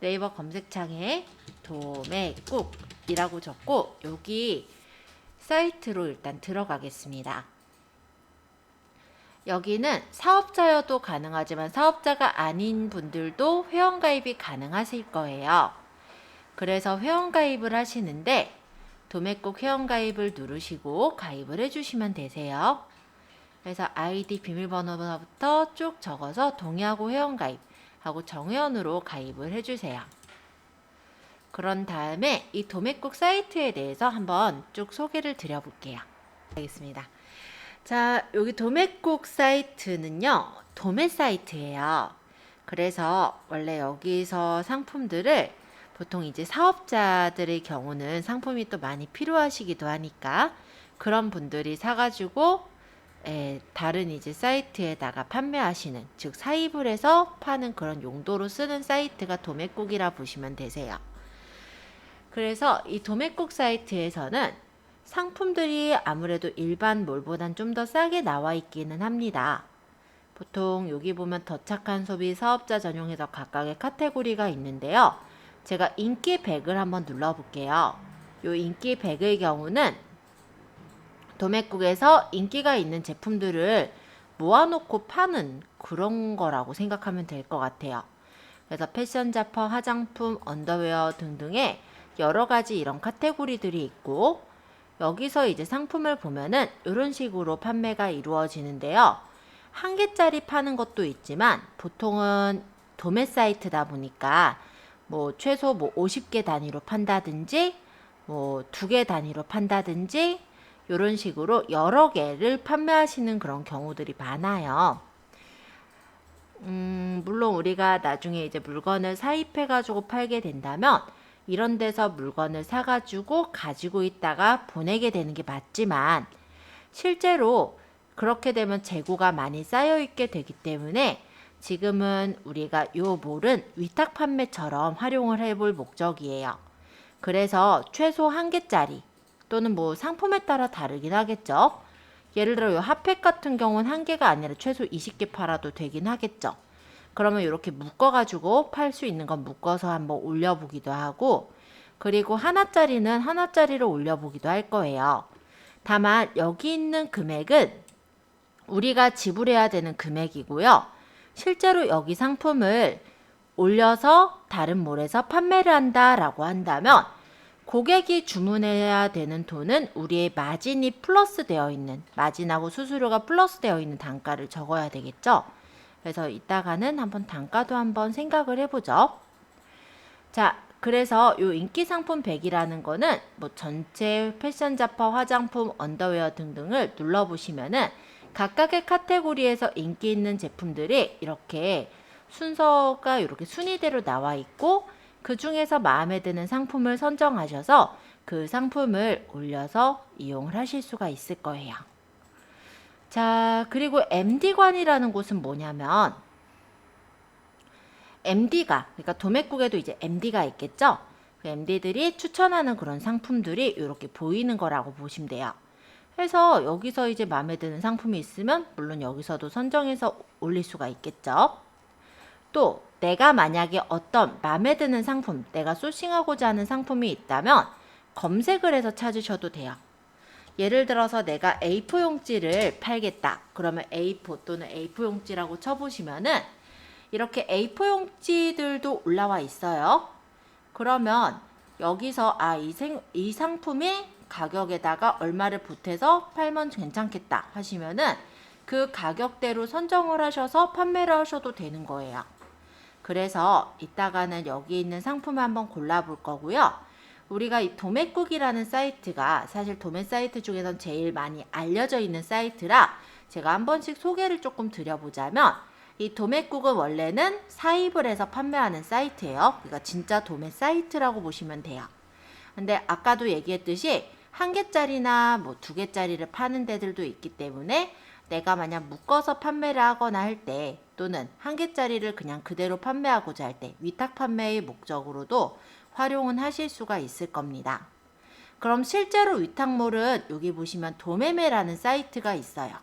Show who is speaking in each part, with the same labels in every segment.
Speaker 1: 네이버 검색창에 도매국이라고 적고 여기 사이트로 일단 들어가겠습니다. 여기는 사업자여도 가능하지만 사업자가 아닌 분들도 회원가입이 가능하실 거예요. 그래서 회원가입을 하시는데 도매국 회원가입을 누르시고 가입을 해주시면 되세요. 그래서 아이디 비밀번호부터 쭉 적어서 동의하고 회원가입하고 정회원으로 가입을 해주세요. 그런 다음에 이 도매국 사이트에 대해서 한번 쭉 소개를 드려볼게요. 알겠습니다. 자, 여기 도매국 사이트는요, 도매 사이트예요. 그래서 원래 여기서 상품들을 보통 이제 사업자들의 경우는 상품이 또 많이 필요하시기도 하니까 그런 분들이 사가지고 다른 이제 사이트에다가 판매하시는, 즉 사입을 해서 파는 그런 용도로 쓰는 사이트가 도매국이라 보시면 되세요. 그래서 이 도매국 사이트에서는 상품들이 아무래도 일반 몰보단 좀 더 싸게 나와 있기는 합니다. 보통 여기 보면 더 착한 소비 사업자 전용해서 각각의 카테고리가 있는데요. 제가 인기 100을 한번 눌러볼게요. 이 인기 100의 경우는 도매국에서 인기가 있는 제품들을 모아놓고 파는 그런 거라고 생각하면 될 것 같아요. 그래서 패션 잡화, 화장품, 언더웨어 등등의 여러 가지 이런 카테고리들이 있고 여기서 이제 상품을 보면은 이런 식으로 판매가 이루어지는데요. 한 개짜리 파는 것도 있지만 보통은 도매 사이트다 보니까 뭐 최소 뭐 50개 단위로 판다든지 뭐 2개 단위로 판다든지 이런 식으로 여러 개를 판매하시는 그런 경우들이 많아요. 물론 우리가 나중에 이제 물건을 사입해가지고 팔게 된다면 이런 데서 물건을 사가지고 가지고 있다가 보내게 되는 게 맞지만 실제로 그렇게 되면 재고가 많이 쌓여 있게 되기 때문에 지금은 우리가 요 몰은 위탁 판매처럼 활용을 해볼 목적이에요. 그래서 최소 한 개짜리 또는 뭐 상품에 따라 다르긴 하겠죠. 예를 들어 요 핫팩 같은 경우는 한 개가 아니라 최소 20개 팔아도 되긴 하겠죠. 그러면 이렇게 묶어가지고 팔 수 있는 건 묶어서 한번 올려보기도 하고 그리고 하나짜리는 하나짜리로 올려보기도 할 거예요. 다만 여기 있는 금액은 우리가 지불해야 되는 금액이고요. 실제로 여기 상품을 올려서 다른 몰에서 판매를 한다라고 한다면 고객이 주문해야 되는 돈은 우리의 마진이 플러스 되어 있는, 마진하고 수수료가 플러스 되어 있는 단가를 적어야 되겠죠. 그래서 이따가는 한번 단가도 한번 생각을 해보죠. 자, 그래서 요 인기 상품 100이라는 거는 뭐 전체 패션 잡화, 화장품, 언더웨어 등등을 눌러보시면은 각각의 카테고리에서 인기 있는 제품들이 이렇게 순서가 이렇게 순위대로 나와 있고 그 중에서 마음에 드는 상품을 선정하셔서 그 상품을 올려서 이용을 하실 수가 있을 거예요. 자, 그리고 MD관이라는 곳은 뭐냐면 MD가, 그러니까 도매국에도 이제 MD가 있겠죠? 그 MD들이 추천하는 그런 상품들이 이렇게 보이는 거라고 보시면 돼요. 그래서 여기서 이제 마음에 드는 상품이 있으면 물론 여기서도 선정해서 올릴 수가 있겠죠. 또 내가 만약에 어떤 마음에 드는 상품, 내가 소싱하고자 하는 상품이 있다면 검색을 해서 찾으셔도 돼요. 예를 들어서 내가 A4 용지를 팔겠다. 그러면 A4 또는 A4 용지라고 쳐보시면은 이렇게 A4 용지들도 올라와 있어요. 그러면 여기서 이 상품이 가격에다가 얼마를 보태서 팔면 괜찮겠다 하시면은 그 가격대로 선정을 하셔서 판매를 하셔도 되는 거예요. 그래서 이따가는 여기 있는 상품 한번 골라볼 거고요. 우리가 이 도매국이라는 사이트가 사실 도매 사이트 중에선 제일 많이 알려져 있는 사이트라 제가 한 번씩 소개를 조금 드려보자면 이 도매국은 원래는 사입을 해서 판매하는 사이트예요. 그러니까 진짜 도매 사이트라고 보시면 돼요. 근데 아까도 얘기했듯이 한 개짜리나 뭐 2개짜리를 파는 데들도 있기 때문에 내가 만약 묶어서 판매를 하거나 할 때 또는 한 개짜리를 그냥 그대로 판매하고자 할 때 위탁 판매의 목적으로도 활용은 하실 수가 있을 겁니다. 그럼 실제로 위탁몰은 여기 보시면 도매매라는 사이트가 있어요.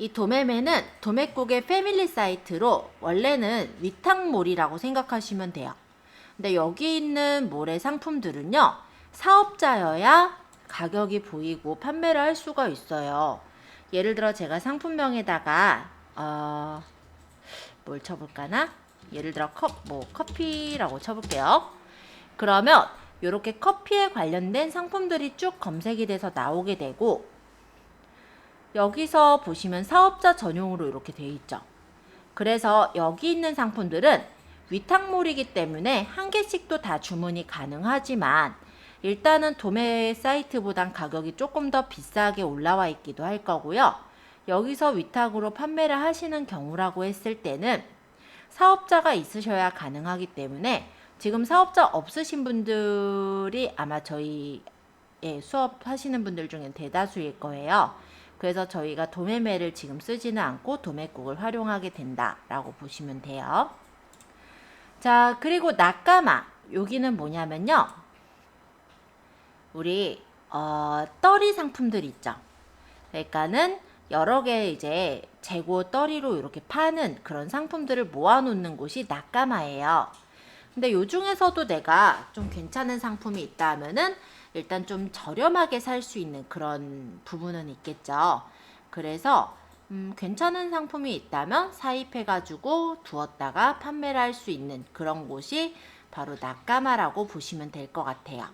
Speaker 1: 이 도매매는 도매국의 패밀리 사이트로 원래는 위탁몰이라고 생각하시면 돼요. 근데 여기 있는 몰의 상품들은요, 사업자여야 가격이 보이고 판매를 할 수가 있어요. 예를 들어 제가 상품명에다가 뭘 쳐볼까나? 예를 들어 커피라고 쳐볼게요. 그러면 이렇게 커피에 관련된 상품들이 쭉 검색이 돼서 나오게 되고, 여기서 보시면 사업자 전용으로 이렇게 돼 있죠. 그래서 여기 있는 상품들은 위탁몰이기 때문에 한 개씩도 다 주문이 가능하지만 일단은 도매 사이트보단 가격이 조금 더 비싸게 올라와 있기도 할 거고요. 여기서 위탁으로 판매를 하시는 경우라고 했을 때는 사업자가 있으셔야 가능하기 때문에 지금 사업자 없으신 분들이 아마 저희 수업 하시는 분들 중엔 대다수일 거예요. 그래서 저희가 도매매를 지금 쓰지는 않고 도매국을 활용하게 된다라고 보시면 돼요. 자, 그리고 낙가마. 여기는 뭐냐면요, 우리 떨이 상품들 있죠. 그러니까는 여러 개 이제 재고 떨이로 이렇게 파는 그런 상품들을 모아놓는 곳이 낙가마예요. 근데 요 중에서도 내가 좀 괜찮은 상품이 있다 하면은 일단 좀 저렴하게 살 수 있는 그런 부분은 있겠죠. 그래서 괜찮은 상품이 있다면 사입해가지고 두었다가 판매를 할 수 있는 그런 곳이 바로 낙가마라고 보시면 될 것 같아요.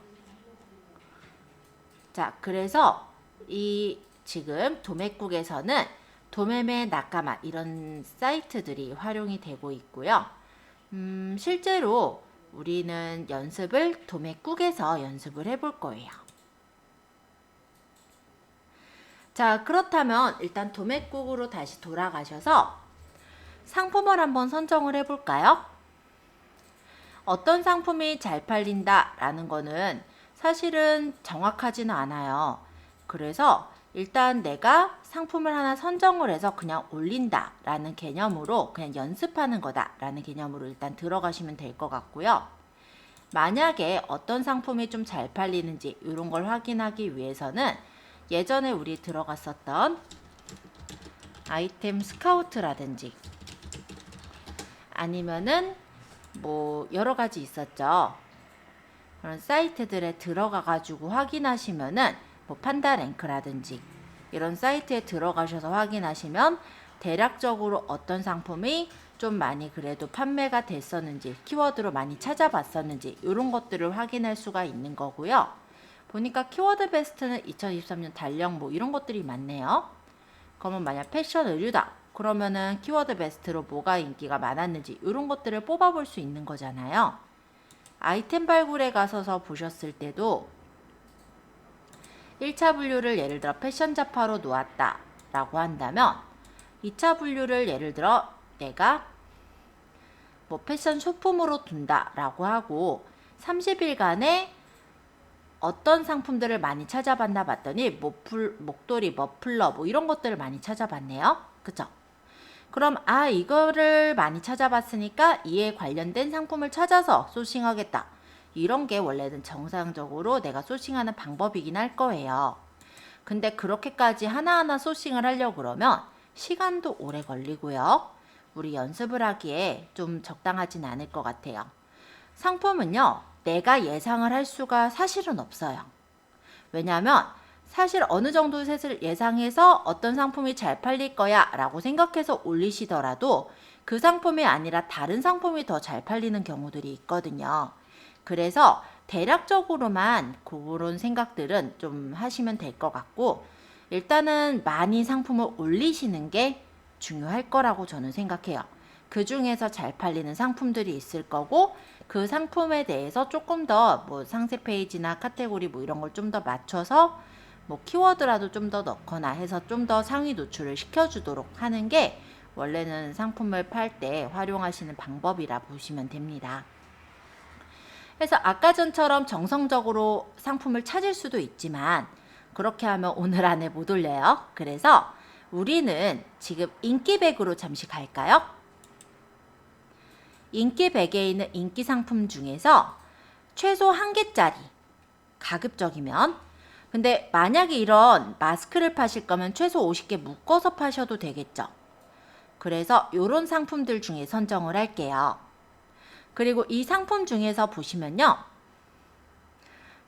Speaker 1: 자, 그래서 이 지금 도매국에서는 도매매, 낙가마 이런 사이트들이 활용이 되고 있고요. 실제로 우리는 연습을 도매국에서 연습을 해볼 거예요. 자, 그렇다면 일단 도매국으로 다시 돌아가셔서 상품을 한번 선정을 해볼까요? 어떤 상품이 잘 팔린다 라는 거는 사실은 정확하지는 않아요. 그래서 일단 내가 상품을 하나 선정을 해서 그냥 올린다 라는 개념으로, 그냥 연습하는 거다 라는 개념으로 일단 들어가시면 될 것 같고요. 만약에 어떤 상품이 좀 잘 팔리는지 이런 걸 확인하기 위해서는 예전에 우리 들어갔었던 아이템 스카우트라든지 아니면은 뭐 여러 가지 있었죠. 그런 사이트들에 들어가 가지고 확인하시면은 뭐 판다랭크라든지 이런 사이트에 들어가셔서 확인하시면 대략적으로 어떤 상품이 좀 많이 그래도 판매가 됐었는지, 키워드로 많이 찾아봤었는지 이런 것들을 확인할 수가 있는 거고요. 보니까 키워드 베스트는 2023년 달력 뭐 이런 것들이 많네요. 그러면 만약 패션 의류다 그러면은 키워드 베스트로 뭐가 인기가 많았는지 이런 것들을 뽑아볼 수 있는 거잖아요. 아이템 발굴에 가서서 보셨을 때도 1차 분류를 예를 들어 패션 잡화로 놓았다 라고 한다면 2차 분류를 예를 들어 내가 뭐 패션 소품으로 둔다 라고 하고 30일간에 어떤 상품들을 많이 찾아봤나 봤더니 목도리, 머플러 뭐 이런 것들을 많이 찾아봤네요. 그쵸? 그럼 이거를 많이 찾아봤으니까 이에 관련된 상품을 찾아서 소싱하겠다. 이런 게 원래는 정상적으로 내가 소싱하는 방법이긴 할 거예요. 근데 그렇게까지 하나하나 소싱을 하려고 그러면 시간도 오래 걸리고요. 우리 연습을 하기에 좀 적당하진 않을 것 같아요. 상품은요, 내가 예상을 할 수가 사실은 없어요. 왜냐하면 사실 어느 정도 셋을 예상해서 어떤 상품이 잘 팔릴 거야 라고 생각해서 올리시더라도 그 상품이 아니라 다른 상품이 더 잘 팔리는 경우들이 있거든요. 그래서 대략적으로만 그런 생각들은 좀 하시면 될 것 같고, 일단은 많이 상품을 올리시는 게 중요할 거라고 저는 생각해요. 그 중에서 잘 팔리는 상품들이 있을 거고, 그 상품에 대해서 조금 더 뭐 상세 페이지나 카테고리 뭐 이런 걸 좀 더 맞춰서 뭐 키워드라도 좀 더 넣거나 해서 좀 더 상위 노출을 시켜주도록 하는 게 원래는 상품을 팔 때 활용하시는 방법이라 보시면 됩니다. 그래서 아까 전처럼 정성적으로 상품을 찾을 수도 있지만 그렇게 하면 오늘 안에 못 올려요. 그래서 우리는 지금 인기백으로 잠시 갈까요? 인기백에 있는 인기 상품 중에서 최소 1개짜리 가급적이면 근데 만약에 이런 마스크를 파실 거면 최소 50개 묶어서 파셔도 되겠죠. 그래서 이런 상품들 중에 선정을 할게요. 그리고 이 상품 중에서 보시면요.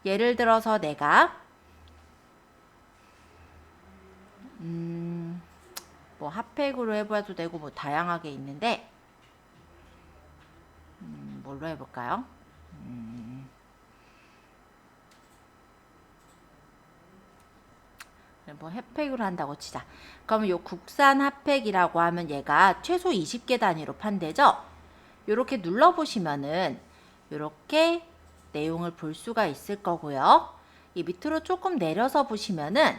Speaker 1: 예를 들어서 내가 뭐 핫팩으로 해봐도 되고 뭐 다양하게 있는데 뭘로 해볼까요? 뭐 핫팩으로 한다고 치자. 그러면 요 국산 핫팩이라고 하면 얘가 최소 20개 단위로 판대죠. 요렇게 눌러보시면은 요렇게 내용을 볼 수가 있을 거고요. 이 밑으로 조금 내려서 보시면은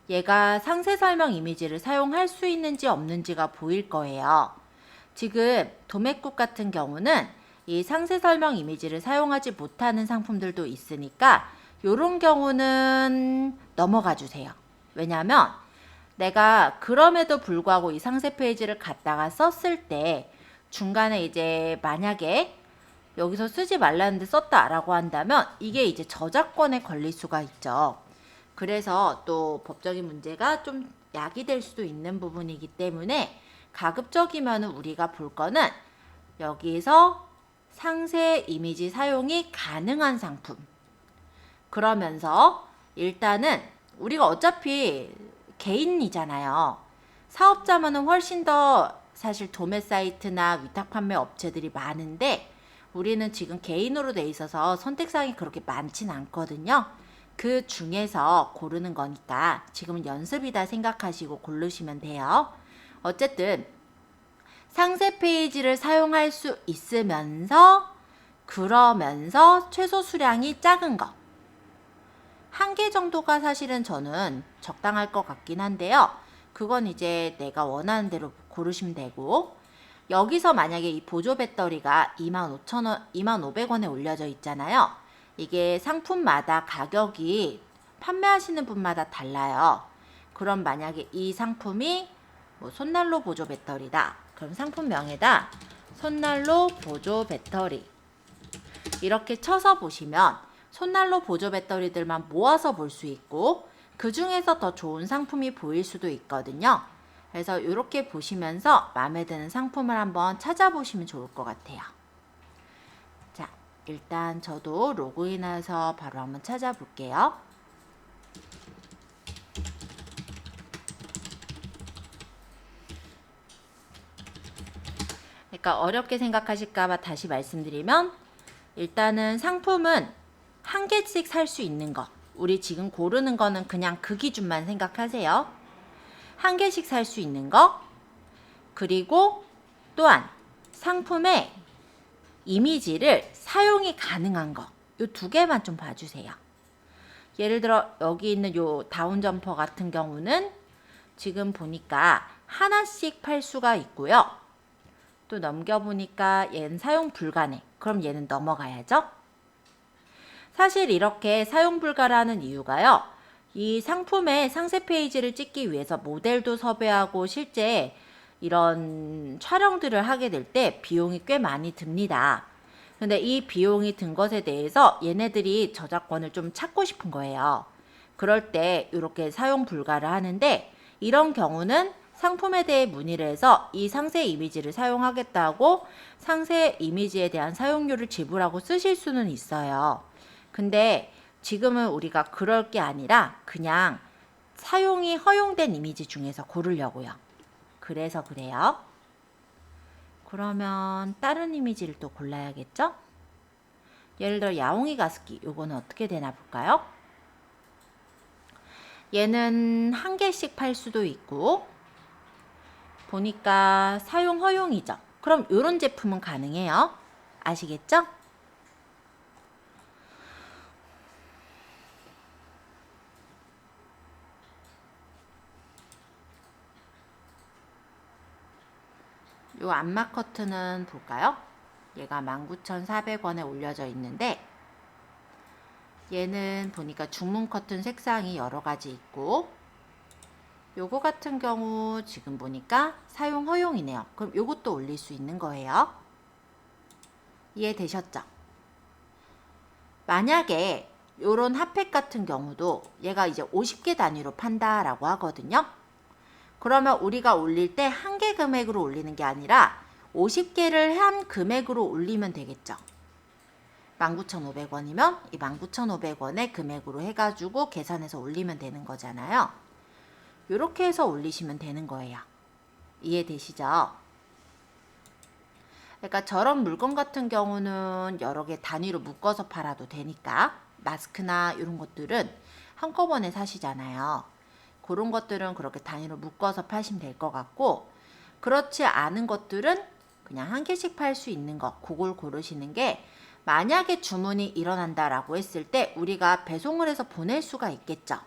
Speaker 1: 얘가 상세 설명 이미지를 사용할 수 있는지 없는지가 보일 거예요. 지금 도매국 같은 경우는 이 상세 설명 이미지를 사용하지 못하는 상품들도 있으니까 요런 경우는 넘어가 주세요. 왜냐하면 내가 그럼에도 불구하고 이 상세 페이지를 갖다가 썼을 때 중간에 이제 만약에 여기서 쓰지 말라는데 썼다라고 한다면 이게 이제 저작권에 걸릴 수가 있죠. 그래서 또 법적인 문제가 좀 야기될 수도 있는 부분이기 때문에 가급적이면 우리가 볼 거는 여기서 상세 이미지 사용이 가능한 상품. 그러면서 일단은 우리가 어차피 개인이잖아요. 사업자면은 훨씬 더 사실 도매 사이트나 위탁 판매 업체들이 많은데 우리는 지금 개인으로 돼 있어서 선택사항이 그렇게 많진 않거든요. 그 중에서 고르는 거니까 지금은 연습이다 생각하시고 고르시면 돼요. 어쨌든 상세 페이지를 사용할 수 있으면서 그러면서 최소 수량이 작은 거. 한 개 정도가 사실은 저는 적당할 것 같긴 한데요. 그건 이제 내가 원하는 대로 고르시면 되고 여기서 만약에 이 보조 배터리가 25,000원, 2,500원에 올려져 있잖아요. 이게 상품마다 가격이 판매하시는 분마다 달라요. 그럼 만약에 이 상품이 뭐 손난로 보조 배터리다. 그럼 상품명에다 손난로 보조 배터리 이렇게 쳐서 보시면 손난로 보조 배터리들만 모아서 볼 수 있고 그 중에서 더 좋은 상품이 보일 수도 있거든요. 그래서 이렇게 보시면서 마음에 드는 상품을 한번 찾아보시면 좋을 것 같아요. 자, 일단 저도 로그인해서 바로 한번 찾아볼게요. 그러니까 어렵게 생각하실까봐 다시 말씀드리면 일단은 상품은 한 개씩 살 수 있는 거. 우리 지금 고르는 거는 그냥 그 기준만 생각하세요. 한 개씩 살 수 있는 거. 그리고 또한 상품의 이미지를 사용이 가능한 거. 요 두 개만 좀 봐주세요. 예를 들어 여기 있는 요 다운 점퍼 같은 경우는 지금 보니까 하나씩 팔 수가 있고요. 또 넘겨보니까 얘는 사용 불가네. 그럼 얘는 넘어가야죠. 사실 이렇게 사용 불가라는 이유가요. 이 상품의 상세 페이지를 찍기 위해서 모델도 섭외하고 실제 이런 촬영들을 하게 될 때 비용이 꽤 많이 듭니다. 근데 이 비용이 든 것에 대해서 얘네들이 저작권을 좀 찾고 싶은 거예요. 그럴 때 이렇게 사용 불가를 하는데 이런 경우는 상품에 대해 문의를 해서 이 상세 이미지를 사용하겠다고 상세 이미지에 대한 사용료를 지불하고 쓰실 수는 있어요. 근데 지금은 우리가 그럴 게 아니라 그냥 사용이 허용된 이미지 중에서 고르려고요. 그래서 그래요. 그러면 다른 이미지를 또 골라야겠죠? 예를 들어 야옹이 가습기 요거는 어떻게 되나 볼까요? 얘는 한 개씩 팔 수도 있고 보니까 사용 허용이죠. 그럼 이런 제품은 가능해요. 아시겠죠? 요 안마 커튼은 볼까요? 얘가 19,400원에 올려져 있는데 얘는 보니까 중문 커튼 색상이 여러 가지 있고 요거 같은 경우 지금 보니까 사용 허용이네요. 그럼 요것도 올릴 수 있는 거예요. 이해되셨죠? 만약에 요런 핫팩 같은 경우도 얘가 이제 50개 단위로 판다라고 하거든요. 그러면 우리가 올릴 때 한 개 금액으로 올리는 게 아니라 50개를 한 금액으로 올리면 되겠죠. 19,500원이면 이 19,500원의 금액으로 해가지고 계산해서 올리면 되는 거잖아요. 이렇게 해서 올리시면 되는 거예요. 이해되시죠? 그러니까 저런 물건 같은 경우는 여러 개 단위로 묶어서 팔아도 되니까 마스크나 이런 것들은 한꺼번에 사시잖아요. 그런 것들은 그렇게 단위로 묶어서 파시면 될 것 같고, 그렇지 않은 것들은 그냥 한 개씩 팔 수 있는 거, 그걸 고르시는 게, 만약에 주문이 일어난다라고 했을 때 우리가 배송을 해서 보낼 수가 있겠죠.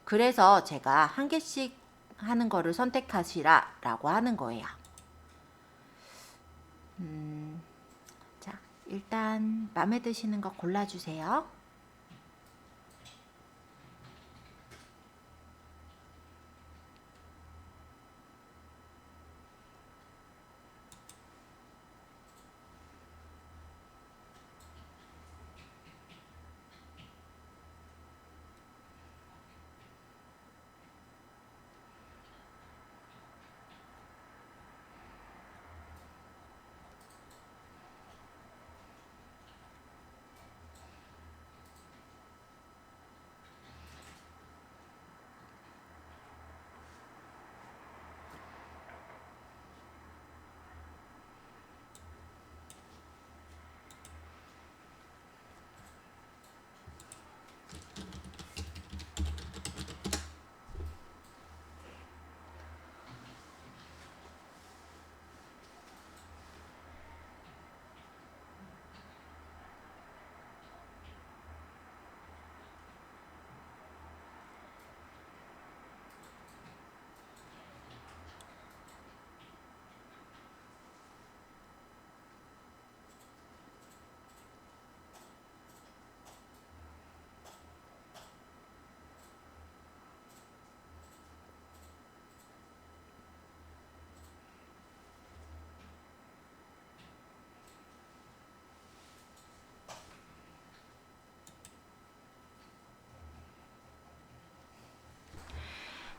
Speaker 1: 그래서 제가 한 개씩 하는 거를 선택하시라라고 하는 거예요. 자, 일단 마음에 드시는 거 골라주세요.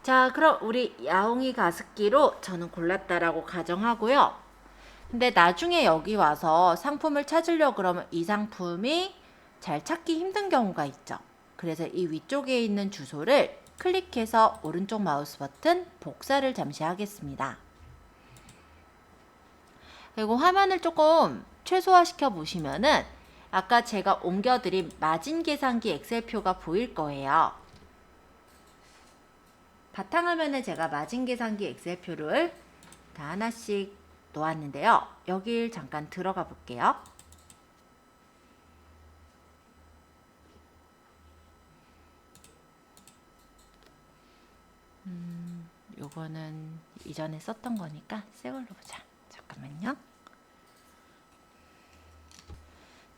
Speaker 1: 자, 그럼 우리 야옹이 가습기로 저는 골랐다라고 가정하고요. 근데 나중에 여기 와서 상품을 찾으려고 그러면 이 상품이 잘 찾기 힘든 경우가 있죠. 그래서 이 위쪽에 있는 주소를 클릭해서 오른쪽 마우스 버튼 복사를 잠시 하겠습니다. 그리고 화면을 조금 최소화시켜 보시면은 아까 제가 옮겨드린 마진 계산기 엑셀표가 보일 거예요. 바탕화면에 제가 마진 계산기 엑셀표를 다 하나씩 놓았는데요. 여길 잠깐 들어가 볼게요. 요거는 이전에 썼던 거니까 새 걸로 보자. 잠깐만요.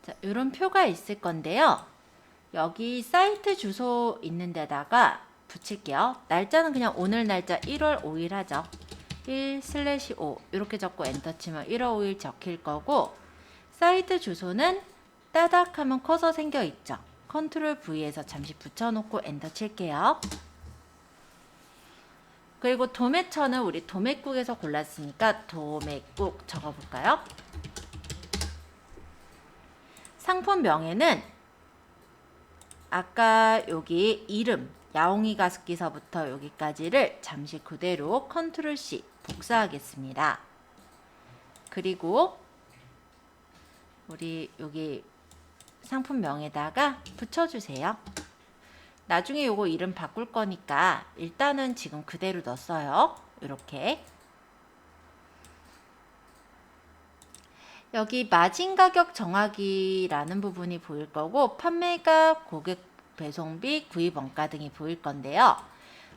Speaker 1: 자, 이런 표가 있을 건데요. 여기 사이트 주소 있는 데다가 붙일게요. 날짜는 그냥 오늘 날짜 1월 5일 하죠. 1/5 이렇게 적고 엔터 치면 1월 5일 적힐 거고, 사이트 주소는 따닥 하면 커서 생겨 있죠. 컨트롤 V에서 잠시 붙여놓고 엔터 칠게요. 그리고 도매처는 우리 도매국에서 골랐으니까 도매국 적어볼까요? 상품명에는 아까 여기 이름 야옹이 가습기서부터 여기까지를 잠시 그대로 컨트롤 C 복사하겠습니다. 그리고 우리 여기 상품명에다가 붙여주세요. 나중에 요거 이름 바꿀 거니까 일단은 지금 그대로 넣었어요. 이렇게. 여기 마진 가격 정하기라는 부분이 보일 거고, 판매가, 고객 배송비, 구입원가 등이 보일 건데요.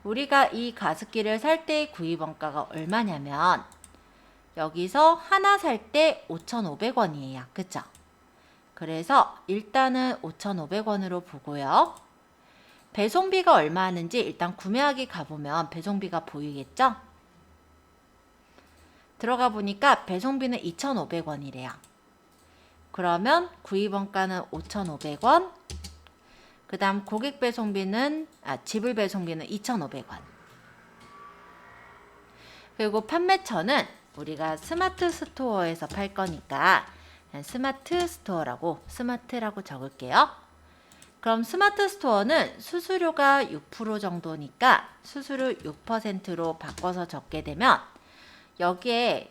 Speaker 1: 우리가 이 가습기를 살 때 구입원가가 얼마냐면 여기서 하나 살 때 5,500원이에요. 그쵸? 그래서 일단은 5,500원으로 보고요. 배송비가 얼마 하는지 일단 구매하기 가보면 배송비가 보이겠죠? 들어가 보니까 배송비는 2,500원이래요. 그러면 구입원가는 5,500원, 그 다음 고객 배송비는, 지불 배송비는 2,500원. 그리고 판매처는 우리가 스마트 스토어에서 팔 거니까 스마트 스토어라고, 스마트라고 적을게요. 그럼 스마트 스토어는 수수료가 6% 정도니까 수수료 6%로 바꿔서 적게 되면 여기에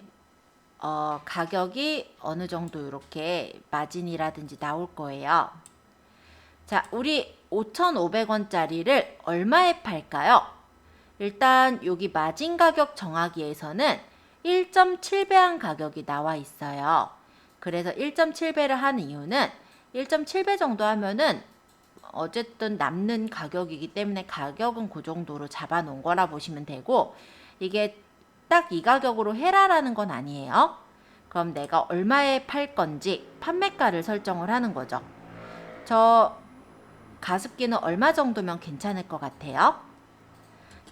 Speaker 1: 가격이 어느 정도 이렇게 마진이라든지 나올 거예요. 자, 우리 5,500원짜리를 얼마에 팔까요? 일단 여기 마진 가격 정하기에서는 1.7배 한 가격이 나와 있어요. 그래서 1.7배를 한 이유는 1.7배 정도 하면은 어쨌든 남는 가격이기 때문에 가격은 그 정도로 잡아 놓은 거라 보시면 되고, 이게 딱 이 가격으로 해라라는 건 아니에요. 그럼 내가 얼마에 팔 건지 판매가를 설정을 하는 거죠. 저 가습기는 얼마 정도면 괜찮을 것 같아요?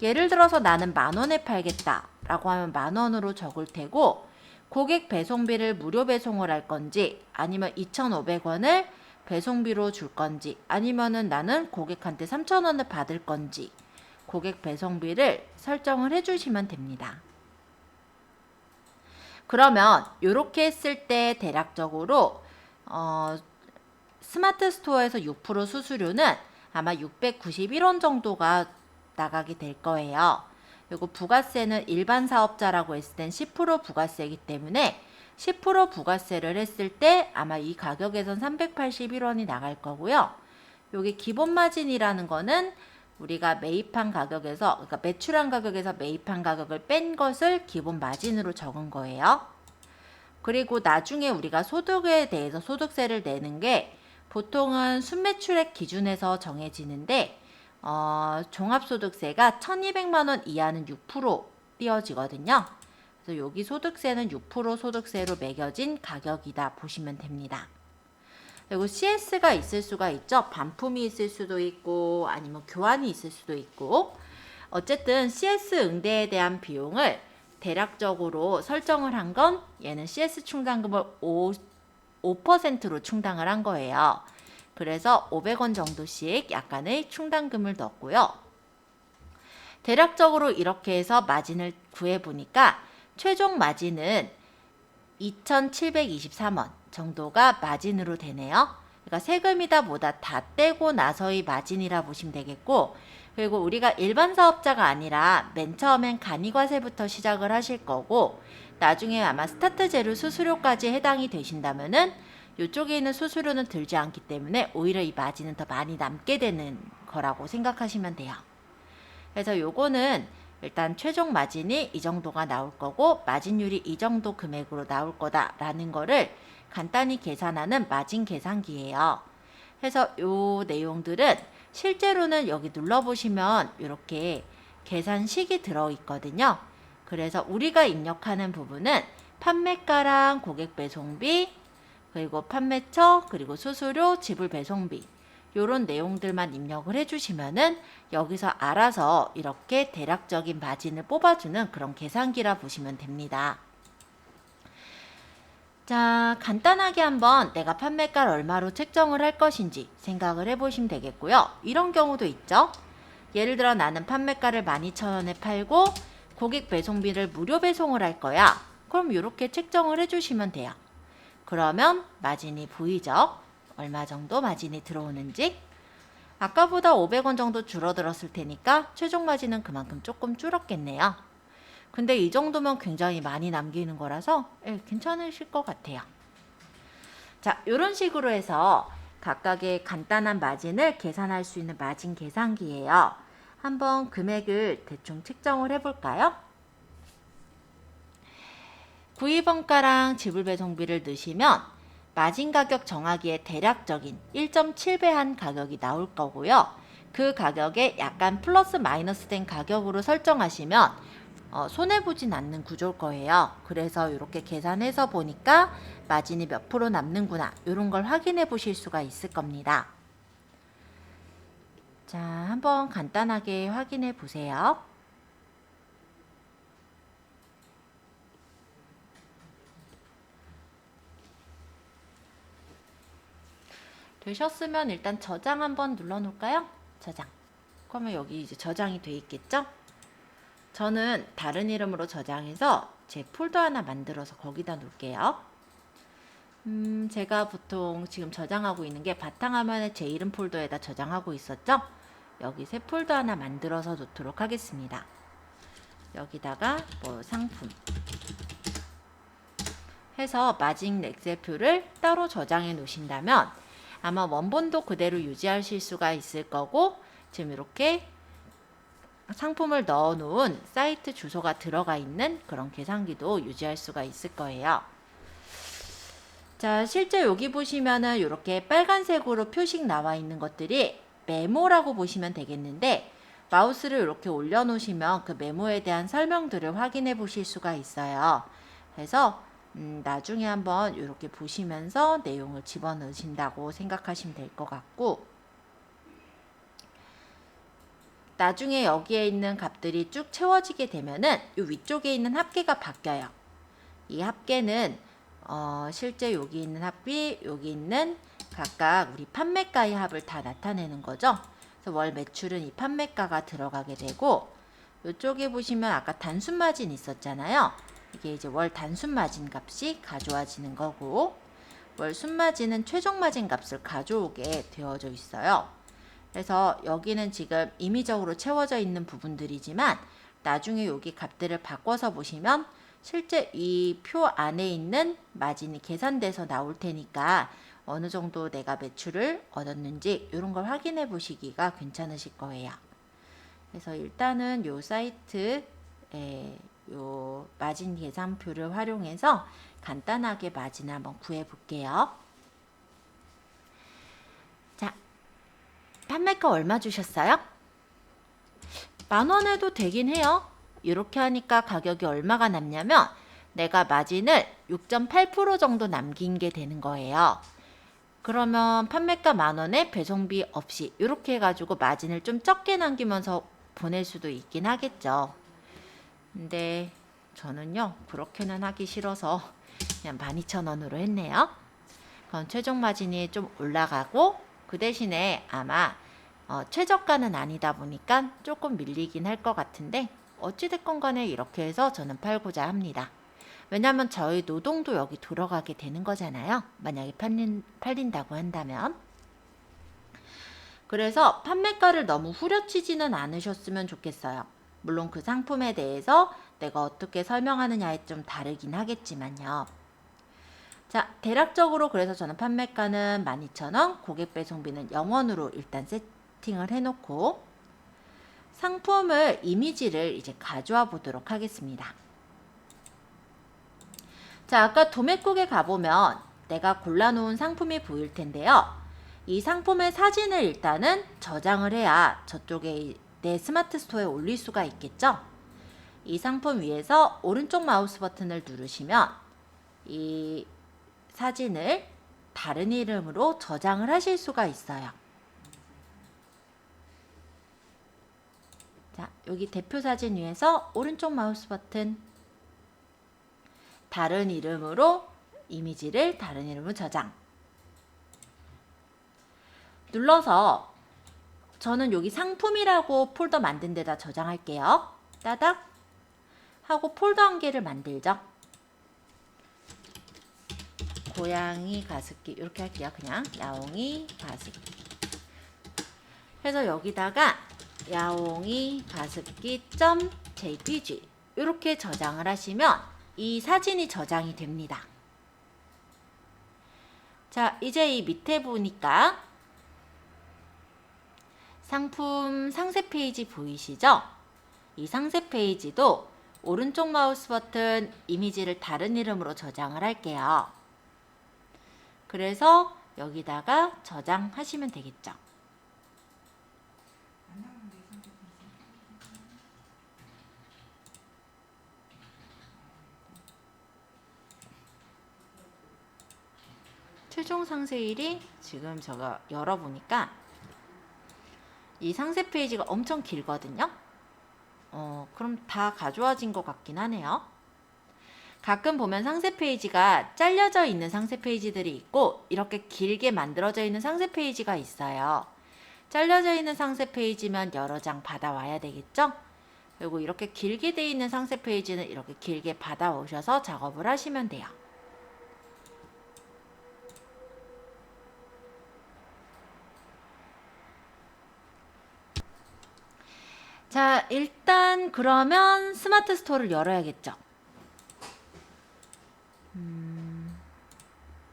Speaker 1: 예를 들어서 나는 10,000원에 팔겠다 라고 하면 10,000원으로 적을 테고, 고객 배송비를 무료 배송을 할 건지 아니면 2,500원을 배송비로 줄 건지 아니면은 나는 고객한테 3,000원을 받을 건지 고객 배송비를 설정을 해주시면 됩니다. 그러면 이렇게 했을 때 대략적으로 스마트 스토어에서 6% 수수료는 아마 691원 정도가 나가게 될 거예요. 그리고 부가세는 일반 사업자라고 했을 땐 10% 부가세이기 때문에 10% 부가세를 했을 때 아마 이 가격에선 381원이 나갈 거고요. 여기 기본 마진이라는 거는 우리가 매입한 가격에서, 그러니까 매출한 가격에서 매입한 가격을 뺀 것을 기본 마진으로 적은 거예요. 그리고 나중에 우리가 소득에 대해서 소득세를 내는 게 보통은 순매출액 기준에서 정해지는데 종합소득세가 1,200만 원 이하는 6% 띄어지거든요. 그래서 여기 소득세는 6% 소득세로 매겨진 가격이다 보시면 됩니다. 그리고 CS가 있을 수가 있죠. 반품이 있을 수도 있고 아니면 교환이 있을 수도 있고, 어쨌든 CS 응대에 대한 비용을 대략적으로 설정을 한 건 얘는 CS 충당금을 5%로 충당을 한 거예요. 그래서 500원 정도씩 약간의 충당금을 넣었고요. 대략적으로 이렇게 해서 마진을 구해보니까 최종 마진은 2,723원 정도가 마진으로 되네요. 그러니까 세금이다 뭐다 다 떼고 나서의 마진이라 보시면 되겠고, 그리고 우리가 일반 사업자가 아니라 맨 처음엔 간이과세부터 시작을 하실 거고, 나중에 아마 스타트 재료 수수료까지 해당이 되신다면은 이쪽에 있는 수수료는 들지 않기 때문에 오히려 이 마진은 더 많이 남게 되는 거라고 생각하시면 돼요. 그래서 요거는 일단 최종 마진이 이 정도가 나올 거고 마진율이 이 정도 금액으로 나올 거다라는 거를 간단히 계산하는 마진 계산기예요. 그래서 요 내용들은 실제로는 여기 눌러보시면 이렇게 계산식이 들어있거든요. 그래서 우리가 입력하는 부분은 판매가랑 고객 배송비, 그리고 판매처, 그리고 수수료, 지불 배송비 요런 내용들만 입력을 해주시면은 여기서 알아서 이렇게 대략적인 마진을 뽑아주는 그런 계산기라 보시면 됩니다. 자, 간단하게 한번 내가 판매가를 얼마로 책정을 할 것인지 생각을 해보시면 되겠고요. 이런 경우도 있죠. 예를 들어 나는 판매가를 12,000원에 팔고 고객 배송비를 무료 배송을 할 거야. 그럼 이렇게 책정을 해주시면 돼요. 그러면 마진이 보이죠? 얼마 정도 마진이 들어오는지. 아까보다 500원 정도 줄어들었을 테니까 최종 마진은 그만큼 조금 줄었겠네요. 근데 이 정도면 굉장히 많이 남기는 거라서 괜찮으실 것 같아요. 자, 이런 식으로 해서 각각의 간단한 마진을 계산할 수 있는 마진 계산기예요. 한번 금액을 대충 책정을 해볼까요? 구입원가랑 지불 배송비를 넣으시면 마진 가격 정하기에 대략적인 1.7배 한 가격이 나올 거고요. 그 가격에 약간 플러스 마이너스 된 가격으로 설정하시면 손해보진 않는 구조일 거예요. 그래서 이렇게 계산해서 보니까 마진이 몇 프로 남는구나 이런 걸 확인해 보실 수가 있을 겁니다. 자, 한번 간단하게 확인해 보세요. 되셨으면 일단 저장 한번 눌러 놓을까요? 저장. 그러면 여기 이제 저장이 돼 있겠죠? 저는 다른 이름으로 저장해서 제 폴더 하나 만들어서 거기다 놓을게요. 제가 보통 지금 저장하고 있는 게 바탕화면에 제 이름 폴더에다 저장하고 있었죠? 여기 새 폴더 하나 만들어서 놓도록 하겠습니다. 여기다가 뭐 상품 해서 마진 엑셀표를 따로 저장해 놓으신다면 아마 원본도 그대로 유지하실 수가 있을 거고, 지금 이렇게 상품을 넣어 놓은 사이트 주소가 들어가 있는 그런 계산기도 유지할 수가 있을 거예요. 자, 실제 여기 보시면은 이렇게 빨간색으로 표식 나와 있는 것들이 메모라고 보시면 되겠는데, 마우스를 이렇게 올려 놓으시면 그 메모에 대한 설명들을 확인해 보실 수가 있어요. 그래서 나중에 한번 이렇게 보시면서 내용을 집어넣으신다고 생각하시면 될 것 같고, 나중에 여기에 있는 값들이 쭉 채워지게 되면은 이 위쪽에 있는 합계가 바뀌어요. 이 합계는 실제 여기 있는 합이 여기 있는 각각 우리 판매가의 합을 다 나타내는 거죠. 그래서 월 매출은 이 판매가가 들어가게 되고, 이쪽에 보시면 아까 단순 마진 있었잖아요. 이게 이제 월 단순 마진 값이 가져와지는 거고, 월 순 마진은 최종 마진 값을 가져오게 되어져 있어요. 그래서 여기는 지금 임의적으로 채워져 있는 부분들이지만 나중에 여기 값들을 바꿔서 보시면 실제 이 표 안에 있는 마진이 계산돼서 나올 테니까 어느 정도 내가 매출을 얻었는지 이런 걸 확인해 보시기가 괜찮으실 거예요. 그래서 일단은 요 사이트에 요 마진 계산표를 활용해서 간단하게 마진을 한번 구해 볼게요. 자, 판매가 얼마 주셨어요? 10,000원 해도 되긴 해요. 이렇게 하니까 가격이 얼마가 남냐면 내가 마진을 6.8% 정도 남긴 게 되는 거예요. 그러면 판매가 10,000원에 배송비 없이 이렇게 해가지고 마진을 좀 적게 남기면서 보낼 수도 있긴 하겠죠. 근데 저는요 그렇게는 하기 싫어서 그냥 12,000원으로 했네요. 그럼 최종 마진이 좀 올라가고, 그 대신에 아마 최저가는 아니다 보니까 조금 밀리긴 할 것 같은데, 어찌됐건 간에 이렇게 해서 저는 팔고자 합니다. 왜냐면 저희 노동도 여기 들어가게 되는 거잖아요. 만약에 팔린다고 한다면. 그래서 판매가를 너무 후려치지는 않으셨으면 좋겠어요. 물론 그 상품에 대해서 내가 어떻게 설명하느냐에 좀 다르긴 하겠지만요. 자, 대략적으로 그래서 저는 판매가는 12,000원, 고객 배송비는 0원으로 일단 세팅을 해놓고 상품을 이미지를 이제 가져와 보도록 하겠습니다. 자, 아까 도매국에 가보면 내가 골라놓은 상품이 보일 텐데요. 이 상품의 사진을 일단은 저장을 해야 저쪽에 내 스마트 스토어에 올릴 수가 있겠죠. 이 상품 위에서 오른쪽 마우스 버튼을 누르시면 이 사진을 다른 이름으로 저장을 하실 수가 있어요. 자, 여기 대표 사진 위에서 오른쪽 마우스 버튼, 다른 이름으로 이미지를 다른 이름으로 저장 눌러서 저는 여기 상품이라고 폴더 만든 데다 저장할게요. 따닥 하고 폴더 한 개를 만들죠. 고양이 가습기 이렇게 할게요. 그냥 야옹이 가습기 해서 여기다가 야옹이 가습기 .jpg 이렇게 저장을 하시면 이 사진이 저장이 됩니다. 자, 이제 이 밑에 보니까 상품 상세 페이지 보이시죠? 이 상세 페이지도 오른쪽 마우스 버튼 이미지를 다른 이름으로 저장을 할게요. 그래서 여기다가 저장하시면 되겠죠. 최종 상세일이 지금 제가 열어보니까 이 상세 페이지가 엄청 길거든요. 그럼 다 가져와진 것 같긴 하네요. 가끔 보면 상세 페이지가 잘려져 있는 상세 페이지들이 있고 이렇게 길게 만들어져 있는 상세 페이지가 있어요. 잘려져 있는 상세 페이지면 여러 장 받아와야 되겠죠? 그리고 이렇게 길게 돼 있는 상세 페이지는 이렇게 길게 받아오셔서 작업을 하시면 돼요. 자, 일단 그러면 스마트 스토어를 열어야겠죠.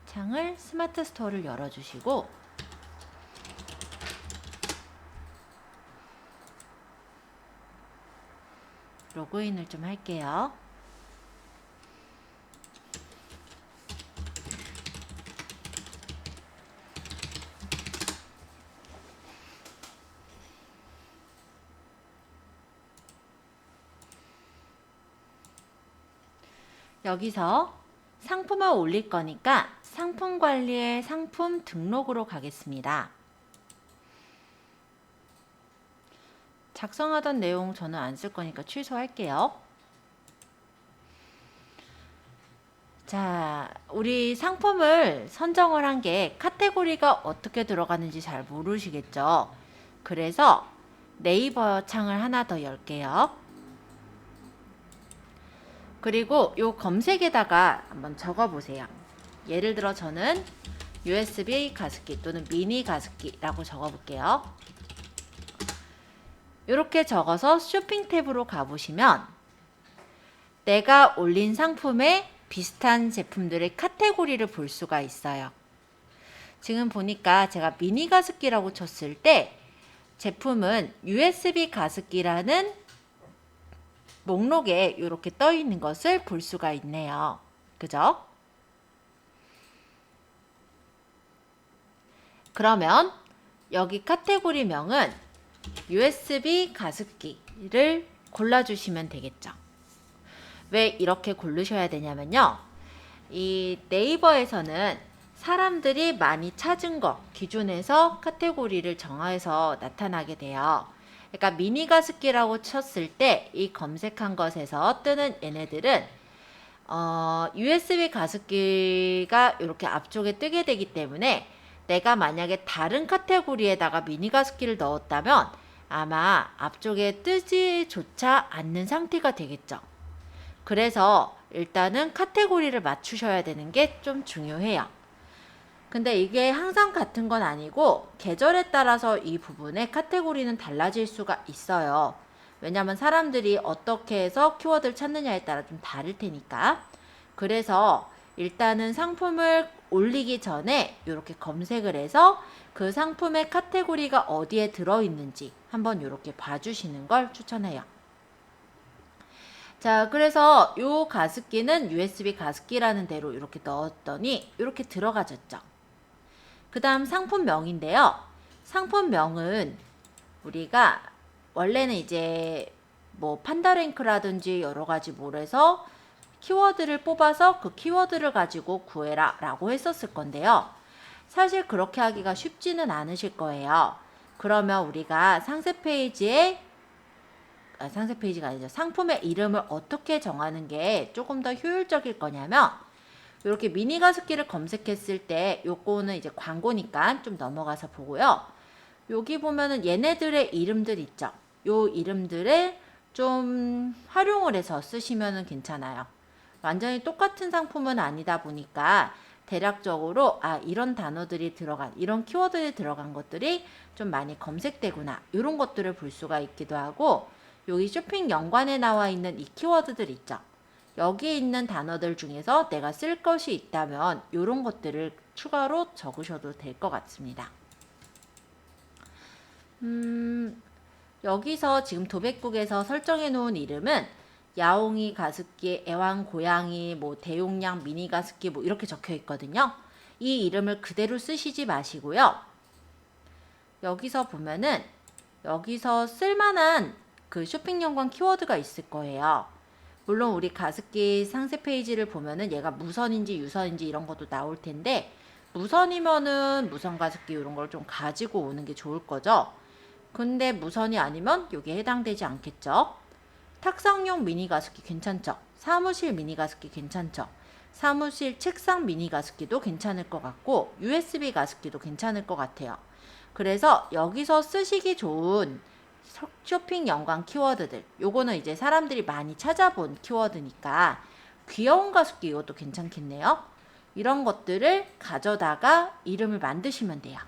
Speaker 1: 창을 스마트 스토어를 열어주시고 로그인을 좀 할게요. 여기서 상품을 올릴 거니까 상품 관리의 상품 등록으로 가겠습니다. 작성하던 내용 저는 안 쓸 거니까 취소할게요. 자, 우리 상품을 선정을 한 게 카테고리가 어떻게 들어가는지 잘 모르시겠죠? 그래서 네이버 창을 하나 더 열게요. 그리고 요 검색에다가 한번 적어 보세요. 예를 들어 저는 USB 가습기 또는 미니 가습기라고 적어 볼게요. 이렇게 적어서 쇼핑 탭으로 가보시면 내가 올린 상품에 비슷한 제품들의 카테고리를 볼 수가 있어요. 지금 보니까 제가 미니 가습기라고 쳤을 때 제품은 USB 가습기라는 목록에 이렇게 떠 있는 것을 볼 수가 있네요. 그죠? 그러면 여기 카테고리명은 USB 가습기를 골라주시면 되겠죠. 왜 이렇게 고르셔야 되냐면요. 이 네이버에서는 사람들이 많이 찾은 거 기준에서 카테고리를 정해서 나타나게 돼요. 그러니까 미니 가습기라고 쳤을 때 이 검색한 것에서 뜨는 얘네들은 USB 가습기가 이렇게 앞쪽에 뜨게 되기 때문에 내가 만약에 다른 카테고리에다가 미니 가습기를 넣었다면 아마 앞쪽에 뜨지조차 않는 상태가 되겠죠. 그래서 일단은 카테고리를 맞추셔야 되는 게 좀 중요해요. 근데 이게 항상 같은 건 아니고 계절에 따라서 이 부분의 카테고리는 달라질 수가 있어요. 왜냐면 사람들이 어떻게 해서 키워드를 찾느냐에 따라 좀 다를 테니까. 그래서 일단은 상품을 올리기 전에 이렇게 검색을 해서 그 상품의 카테고리가 어디에 들어있는지 한번 이렇게 봐주시는 걸 추천해요. 자, 그래서 요 가습기는 USB 가습기라는 대로 이렇게 넣었더니 이렇게 들어가졌죠. 그 다음 상품명인데요. 상품명은 우리가 원래는 이제 뭐 판다랭크라든지 여러가지 몰에서 키워드를 뽑아서 그 키워드를 가지고 구해라 라고 했었을 건데요. 사실 그렇게 하기가 쉽지는 않으실 거예요. 그러면 우리가 상세 페이지가 아니죠. 상품의 이름을 어떻게 정하는 게 조금 더 효율적일 거냐면 이렇게 미니 가습기를 검색했을 때 요거는 이제 광고니까 좀 넘어가서 보고요. 여기 보면은 얘네들의 이름들 있죠. 요 이름들을 좀 활용을 해서 쓰시면은 괜찮아요. 완전히 똑같은 상품은 아니다 보니까 대략적으로 이런 단어들이 들어간 이런 키워드에 들어간 것들이 좀 많이 검색되구나 이런 것들을 볼 수가 있기도 하고 여기 쇼핑 연관에 나와 있는 이 키워드들 있죠. 여기 있는 단어들 중에서 내가 쓸 것이 있다면 이런 것들을 추가로 적으셔도 될 것 같습니다. 여기서 지금 도배국에서 설정해 놓은 이름은 야옹이 가습기, 애완 고양이, 뭐 대용량 미니 가습기 뭐 이렇게 적혀 있거든요. 이 이름을 그대로 쓰시지 마시고요. 여기서 보면은 여기서 쓸만한 그 쇼핑 연관 키워드가 있을 거예요. 물론 우리 가습기 상세 페이지를 보면은 얘가 무선인지 유선인지 이런 것도 나올 텐데 무선이면은 무선 가습기 이런 걸 좀 가지고 오는 게 좋을 거죠. 근데 무선이 아니면 여기에 해당되지 않겠죠. 탁상용 미니 가습기 괜찮죠? 사무실 미니 가습기 괜찮죠? 사무실 책상 미니 가습기도 괜찮을 것 같고 USB 가습기도 괜찮을 것 같아요. 그래서 여기서 쓰시기 좋은 쇼핑 연관 키워드들, 요거는 이제 사람들이 많이 찾아본 키워드니까 귀여운 가습기 이것도 괜찮겠네요. 이런 것들을 가져다가 이름을 만드시면 돼요.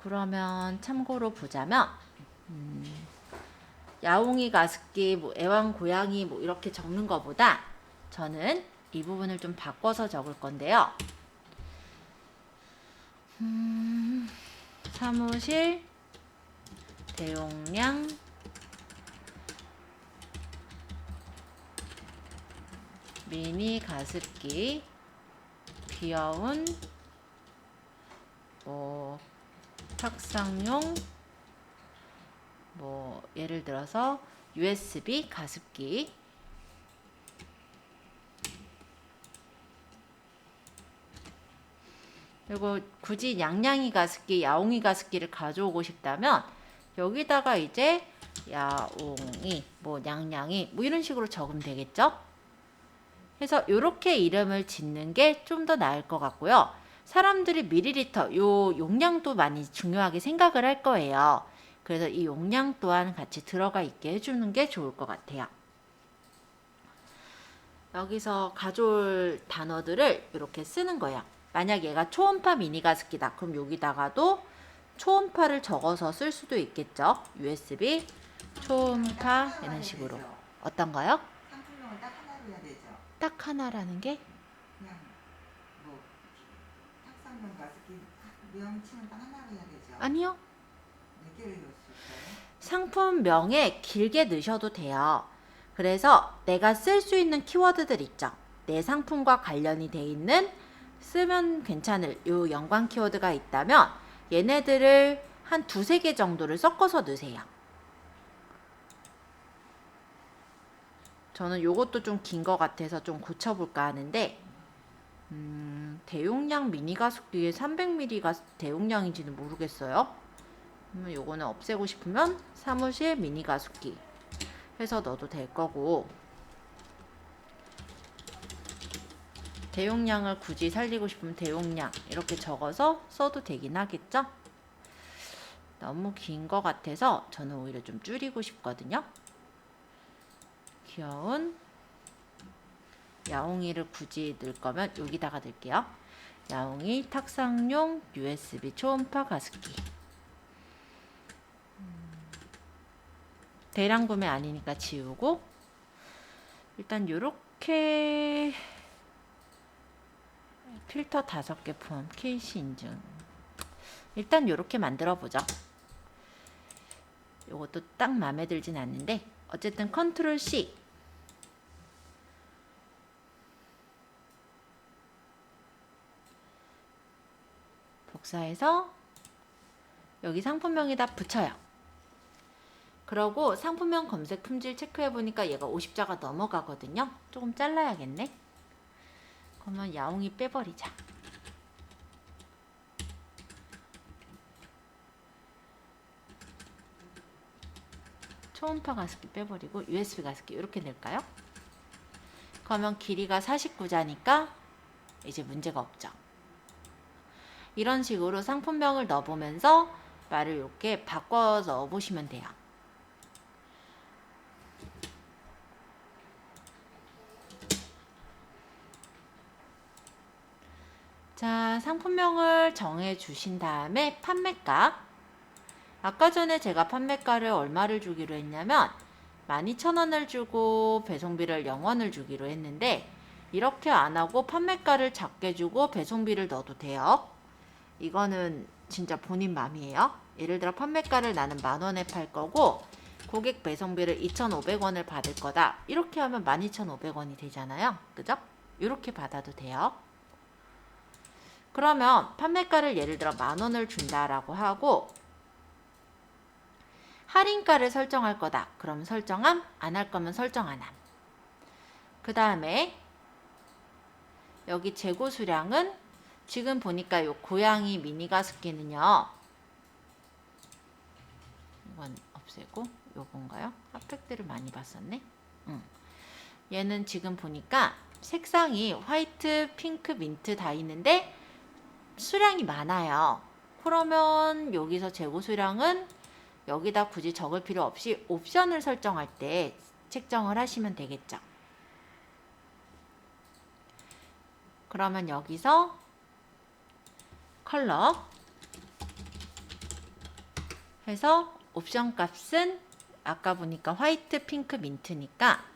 Speaker 1: 그러면 참고로 보자면 야옹이 가습기, 뭐 애완고양이 뭐 이렇게 적는 것보다 저는 이 부분을 좀 바꿔서 적을 건데요. 사무실 대용량 미니 가습기 귀여운 뭐 탁상용 뭐 예를 들어서 USB 가습기 그리고 굳이 냥냥이 가습기, 야옹이 가습기를 가져오고 싶다면 여기다가 이제 야옹이, 뭐 냥냥이 뭐 이런 식으로 적으면 되겠죠? 그래서 이렇게 이름을 짓는 게 좀 더 나을 것 같고요. 사람들이 밀리리터, 요 용량도 많이 중요하게 생각을 할 거예요. 그래서 이 용량 또한 같이 들어가 있게 해주는 게 좋을 것 같아요. 여기서 가져올 단어들을 이렇게 쓰는 거예요. 만약 얘가 초음파 미니 가습기다. 그럼 여기다가도 초음파를 적어서 쓸 수도 있겠죠. USB, 초음파 이런 식으로. 어떤가요?
Speaker 2: 상품명을 딱 하나로 해야 되죠.
Speaker 1: 딱 하나라는 게?
Speaker 2: 그냥 뭐 탁상용 가습기 명칭은 딱 하나로 해야 되죠.
Speaker 1: 아니요.
Speaker 2: 몇 개를 넣을 수 있어요?
Speaker 1: 상품명에 길게 넣으셔도 돼요. 그래서 내가 쓸 수 있는 키워드들 있죠. 내 상품과 관련이 돼 있는 쓰면 괜찮을 요 연관 키워드가 있다면 얘네들을 한 두세 개 정도를 섞어서 넣으세요. 저는 요것도 좀 긴 것 같아서 좀 고쳐볼까 하는데 대용량 미니 가습기에 300ml가 대용량인지는 모르겠어요. 그러면 요거는 없애고 싶으면 사무실 미니 가습기 해서 넣어도 될 거고 대용량을 굳이 살리고 싶으면 대용량 이렇게 적어서 써도 되긴 하겠죠? 너무 긴 것 같아서 저는 오히려 좀 줄이고 싶거든요. 귀여운 야옹이를 굳이 넣을 거면 여기다가 넣을게요. 야옹이 탁상용 USB 초음파 가습기. 대량 구매 아니니까 지우고 일단 요렇게 필터 5개 포함 케이스 인증 일단 요렇게 만들어 보죠. 요것도 딱 마음에 들진 않는데 어쨌든 컨트롤 C 복사해서 여기 상품명에다 붙여요. 그러고 상품명 검색 품질 체크해 보니까 얘가 50자가 넘어가거든요. 조금 잘라야겠네. 그러면 야옹이 빼버리자. 초음파 가습기 빼버리고 USB 가습기 이렇게 낼까요? 그러면 길이가 49자니까 이제 문제가 없죠. 이런 식으로 상품명을 넣어보면서 말을 이렇게 바꿔 넣어보시면 돼요. 자, 상품명을 정해 주신 다음에 판매가. 아까 전에 제가 판매가를 얼마를 주기로 했냐면 12,000원을 주고 배송비를 0원을 주기로 했는데 이렇게 안 하고 판매가를 작게 주고 배송비를 넣어도 돼요. 이거는 진짜 본인 맘이에요. 예를 들어 판매가를 나는 10,000원에 팔 거고 고객 배송비를 2,500원을 받을 거다. 이렇게 하면 12,500원이 되잖아요. 그죠? 이렇게 받아도 돼요. 그러면 판매가를 예를 들어 10,000원을 준다라고 하고 할인가를 설정할 거다. 그럼 설정함, 안 할 거면 설정 안 함. 그 다음에 여기 재고 수량은 지금 보니까 요 고양이 미니 가습기는요. 이건 없애고 요건가요? 핫팩들을 많이 봤었네. 얘는 지금 보니까 색상이 화이트, 핑크, 민트 다 있는데 수량이 많아요. 그러면 여기서 재고 수량은 여기다 굳이 적을 필요 없이 옵션을 설정할 때 책정을 하시면 되겠죠. 그러면 여기서 컬러 해서 옵션 값은 아까 보니까 화이트, 핑크, 민트니까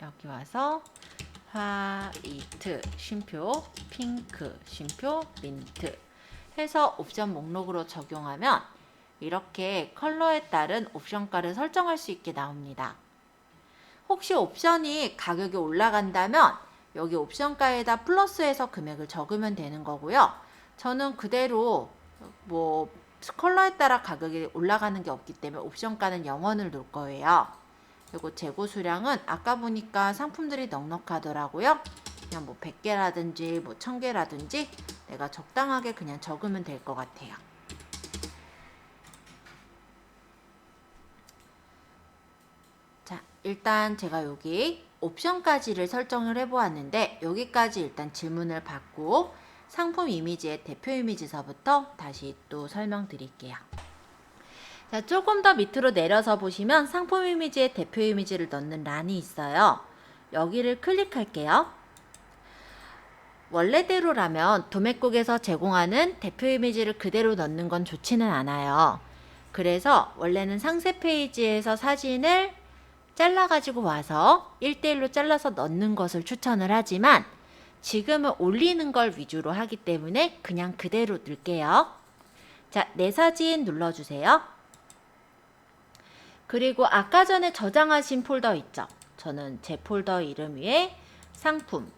Speaker 1: 여기 와서 화이트, 쉼표, 핑크, 쉼표, 민트 해서 옵션 목록으로 적용하면 이렇게 컬러에 따른 옵션가를 설정할 수 있게 나옵니다. 혹시 옵션이 가격이 올라간다면 여기 옵션가에다 플러스해서 금액을 적으면 되는 거고요. 저는 그대로 뭐 컬러에 따라 가격이 올라가는 게 없기 때문에 옵션가는 0원을 놓을 거예요. 그리고 재고 수량은 아까 보니까 상품들이 넉넉하더라고요. 그냥 뭐 100개라든지 뭐 1000개라든지 내가 적당하게 그냥 적으면 될 것 같아요. 자, 일단 제가 여기 옵션까지를 설정을 해보았는데 여기까지 일단 질문을 받고 상품 이미지의 대표 이미지서부터 다시 또 설명드릴게요. 자, 조금 더 밑으로 내려서 보시면 상품 이미지의 대표 이미지를 넣는 란이 있어요. 여기를 클릭할게요. 원래대로라면 도매국에서 제공하는 대표 이미지를 그대로 넣는 건 좋지는 않아요. 그래서 원래는 상세 페이지에서 사진을 잘라가지고 와서 1대1로 잘라서 넣는 것을 추천을 하지만 지금은 올리는 걸 위주로 하기 때문에 그냥 그대로 넣을게요. 자, 내 사진 눌러주세요. 그리고 아까 전에 저장하신 폴더 있죠? 저는 제 폴더 이름 위에 상품,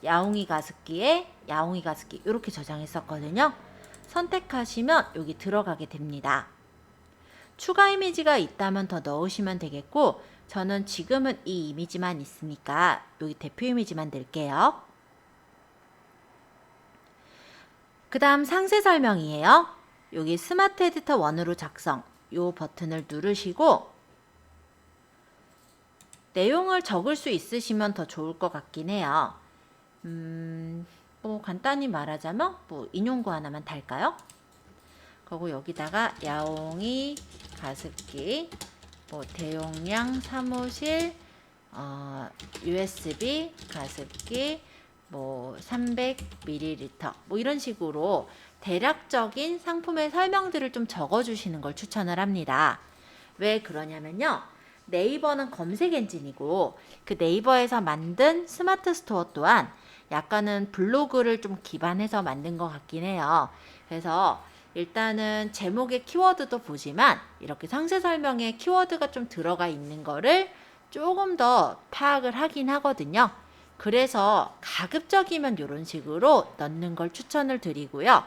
Speaker 1: 야옹이 가습기에 야옹이 가습기 이렇게 저장했었거든요. 선택하시면 여기 들어가게 됩니다. 추가 이미지가 있다면 더 넣으시면 되겠고 저는 지금은 이 이미지만 있으니까 여기 대표 이미지만 넣을게요. 그 다음 상세 설명이에요. 여기 스마트 에디터 1으로 작성 이 버튼을 누르시고 내용을 적을 수 있으시면 더 좋을 것 같긴 해요. 뭐 간단히 말하자면 뭐 인용구 하나만 달까요? 그리고 여기다가 야옹이 가습기 뭐 대용량 사무실 USB 가습기 뭐 300ml 뭐 이런 식으로 대략적인 상품의 설명들을 좀 적어주시는 걸 추천을 합니다. 왜 그러냐면요. 네이버는 검색 엔진이고 그 네이버에서 만든 스마트 스토어 또한 약간은 블로그를 좀 기반해서 만든 것 같긴 해요. 그래서 일단은 제목의 키워드도 보지만 이렇게 상세 설명에 키워드가 좀 들어가 있는 거를 조금 더 파악을 하긴 하거든요. 그래서 가급적이면 이런 식으로 넣는 걸 추천을 드리고요.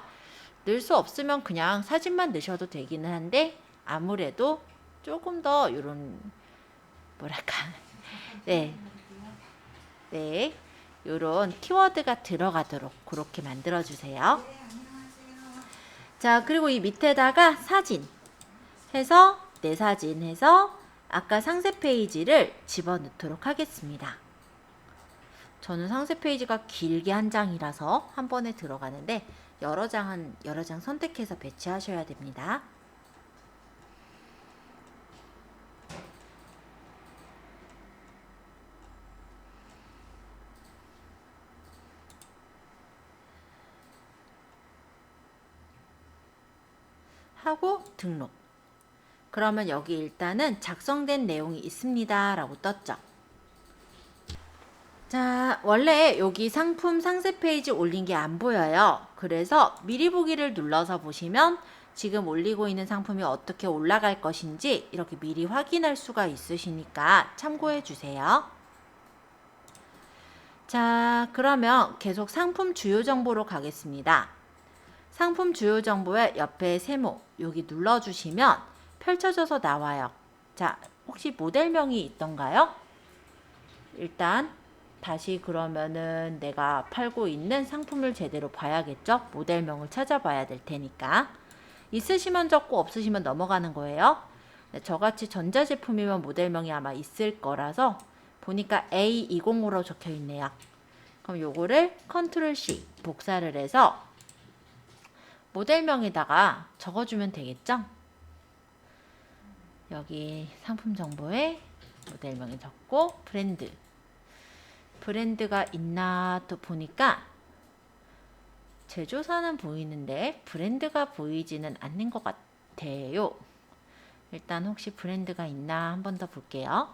Speaker 1: 넣을 수 없으면 그냥 사진만 넣으셔도 되기는 한데 아무래도 조금 더 이런 뭐랄까 네, 이런 키워드가 들어가도록 그렇게 만들어 주세요. 자, 그리고 이 밑에다가 사진 해서 내 사진 해서 아까 상세 페이지를 집어넣도록 하겠습니다. 저는 상세 페이지가 길게 한 장이라서 한 번에 들어가는데 여러 장 선택해서 배치하셔야 됩니다. 하고 등록. 그러면 여기 일단은 작성된 내용이 있습니다 라고 떴죠. 자, 원래 여기 상품 상세 페이지 올린 게 안 보여요. 그래서 미리 보기를 눌러서 보시면 지금 올리고 있는 상품이 어떻게 올라갈 것인지 이렇게 미리 확인할 수가 있으시니까 참고해 주세요. 자, 그러면 계속 상품 주요 정보로 가겠습니다. 상품 주요 정보의 옆에 세모 여기 눌러주시면 펼쳐져서 나와요. 자, 혹시 모델명이 있던가요? 일단 다시 그러면은 내가 팔고 있는 상품을 제대로 봐야겠죠? 모델명을 찾아봐야 될 테니까. 있으시면 적고 없으시면 넘어가는 거예요. 네, 저같이 전자제품이면 모델명이 아마 있을 거라서 보니까 A205로 적혀 있네요. 그럼 요거를 컨트롤 C 복사를 해서 모델명에다가 적어주면 되겠죠? 여기 상품 정보에 모델명에 적고 브랜드가 있나 또 보니까 제조사는 보이는데 브랜드가 보이지는 않는 것 같아요. 일단 혹시 브랜드가 있나 한 번 더 볼게요.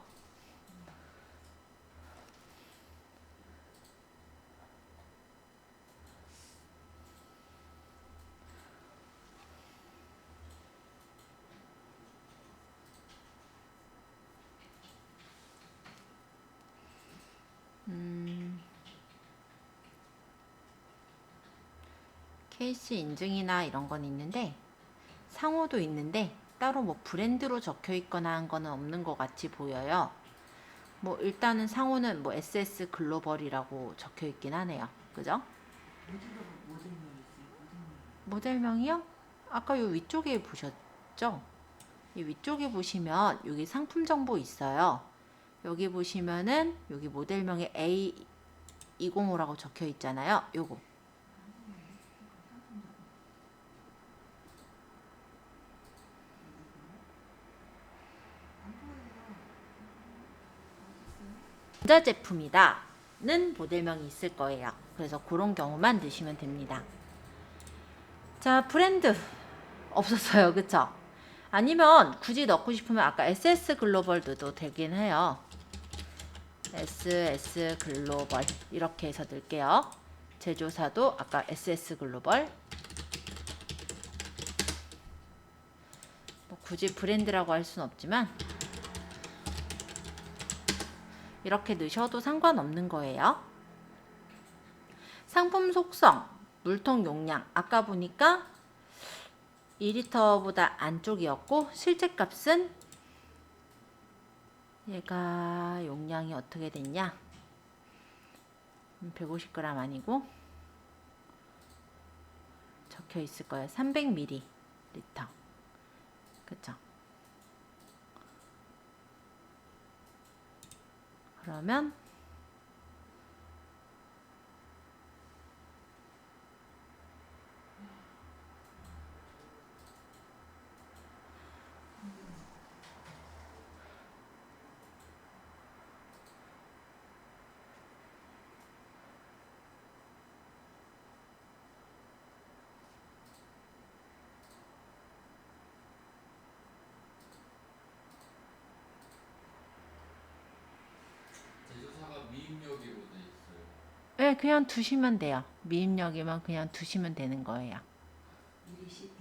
Speaker 1: 케이스 인증이나 이런 건 있는데 상호도 있는데 따로 뭐 브랜드로 적혀 있거나 한 거는 없는 것 같이 보여요. 뭐 일단은 상호는 뭐 SS 글로벌이라고 적혀 있긴 하네요. 그죠? 모델명이요? 아까 요 위쪽에 보셨죠? 이 위쪽에 보시면 여기 상품 정보 있어요. 여기 보시면은 여기 모델명에 A205라고 적혀 있잖아요. 요거. 전자제품이다는 모델명이 있을 거예요. 그래서 그런 경우만 넣으시면 됩니다. 자, 브랜드 없었어요. 그쵸? 아니면 굳이 넣고 싶으면 아까 SS 글로벌 넣어도 되긴 해요. SS 글로벌 이렇게 해서 넣을게요. 제조사도 아까 SS 글로벌. 뭐 굳이 브랜드라고 할 수는 없지만 이렇게 넣으셔도 상관없는 거예요. 상품 속성, 물통 용량 아까 보니까 2리터보다 안쪽이었고 실제 값은 얘가 용량이 어떻게 됐냐? 150g 아니고 적혀 있을 거예요. 300ml. 그쵸? 그러면
Speaker 3: 제조사가 미입력이로 돼 있어요.
Speaker 1: 네, 그냥 두시면 돼요. 미입력이면 그냥 두시면 되는 거예요.
Speaker 2: 미리 CS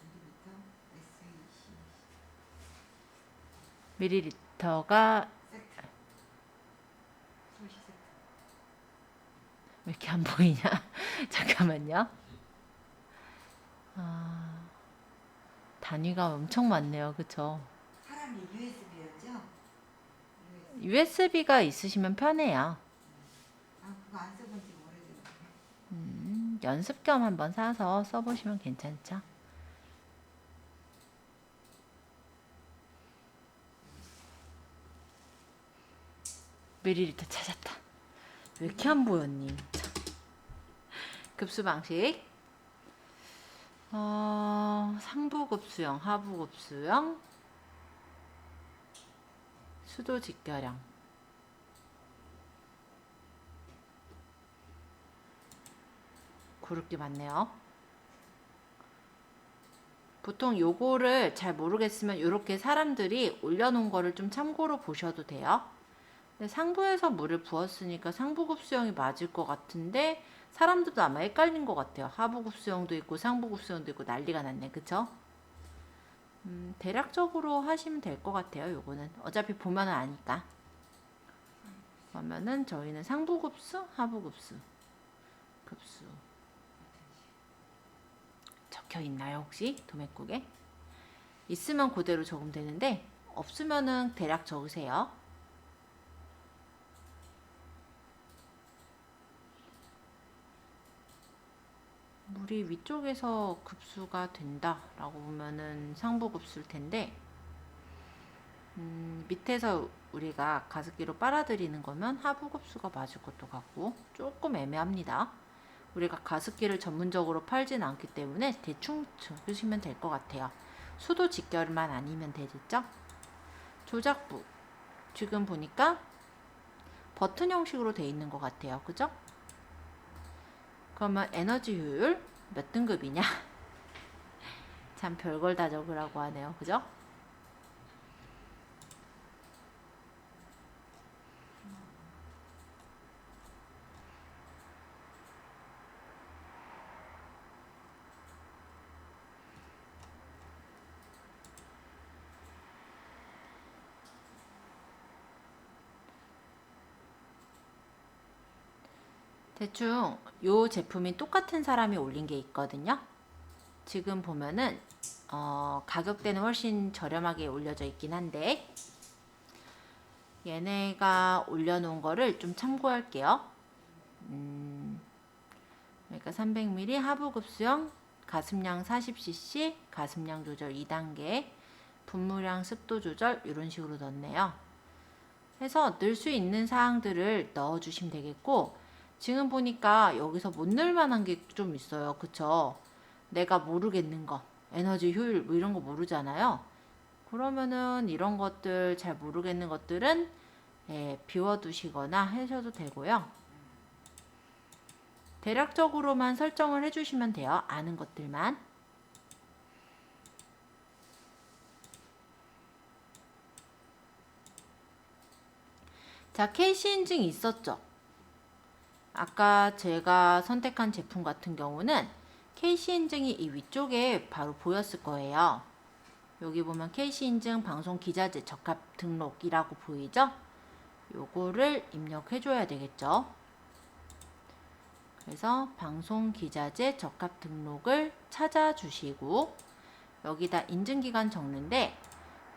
Speaker 2: 미리부터 SEC
Speaker 1: 밀리리터가
Speaker 2: 세트 소시 세트
Speaker 1: 왜 이렇게 안 보이냐? 잠깐만요. 단위가 엄청 많네요. 그쵸?
Speaker 2: 사람이 USB였죠?
Speaker 1: USB가 있으시면 편해요.
Speaker 2: 아 그거 안 써본 지 오래돼서
Speaker 1: 연습 겸 한번 사서 써보시면 괜찮죠? 밀리리터 찾았다. 왜 이렇게 안 보였니? 급수 방식. 상부급수형, 하부급수형, 수도 직결형. 그룹이 많네요. 보통 요거를 잘 모르겠으면 이렇게 사람들이 올려놓은 거를 좀 참고로 보셔도 돼요. 근데 상부에서 물을 부었으니까 상부급수형이 맞을 것 같은데 사람들도 아마 헷갈린 것 같아요. 하부급수형도 있고 상부급수형도 있고 난리가 났네. 그쵸? 대략적으로 하시면 될 것 같아요. 요거는 어차피 보면은 아니까. 그러면은 저희는 상부급수, 하부급수 급수 적혀 있나요 혹시 도매국에? 있으면 그대로 적으면 되는데 없으면은 대략 적으세요. 우리 위쪽에서 급수가 된다라고 보면은 상부급수일 텐데, 밑에서 우리가 가습기로 빨아들이는 거면 하부급수가 맞을 것도 같고 조금 애매합니다. 우리가 가습기를 전문적으로 팔진 않기 때문에 대충 적으시면 될 것 같아요. 수도 직결만 아니면 되겠죠? 조작부 지금 보니까 버튼 형식으로 돼 있는 것 같아요. 그죠? 그러면 에너지 효율 몇 등급이냐? 참 별걸 다 적으라고 하네요. 그죠? 대충 요 제품이 똑같은 사람이 올린 게 있거든요. 지금 보면은 가격대는 훨씬 저렴하게 올려져 있긴 한데 얘네가 올려놓은 거를 좀 참고할게요. 그러니까 300ml 하부급수형 가습량 40cc 가습량 조절 2단계 분무량 습도 조절 이런 식으로 넣었네요. 해서 넣을 수 있는 사항들을 넣어주시면 되겠고, 지금 보니까 여기서 못 넣을 만한 게 좀 있어요. 그쵸? 내가 모르겠는 거, 에너지 효율 뭐 이런 거 모르잖아요. 그러면은 이런 것들 잘 모르겠는 것들은 비워두시거나 하셔도 되고요. 대략적으로만 설정을 해주시면 돼요. 아는 것들만. 자, KC 인증이 있었죠? 아까 제가 선택한 제품 같은 경우는 KC 인증이 이 위쪽에 바로 보였을 거예요. 여기 보면 KC 인증 방송 기자재 적합 등록이라고 보이죠? 요거를 입력해 줘야 되겠죠. 그래서 방송 기자재 적합 등록을 찾아주시고 여기다 인증기간 적는데,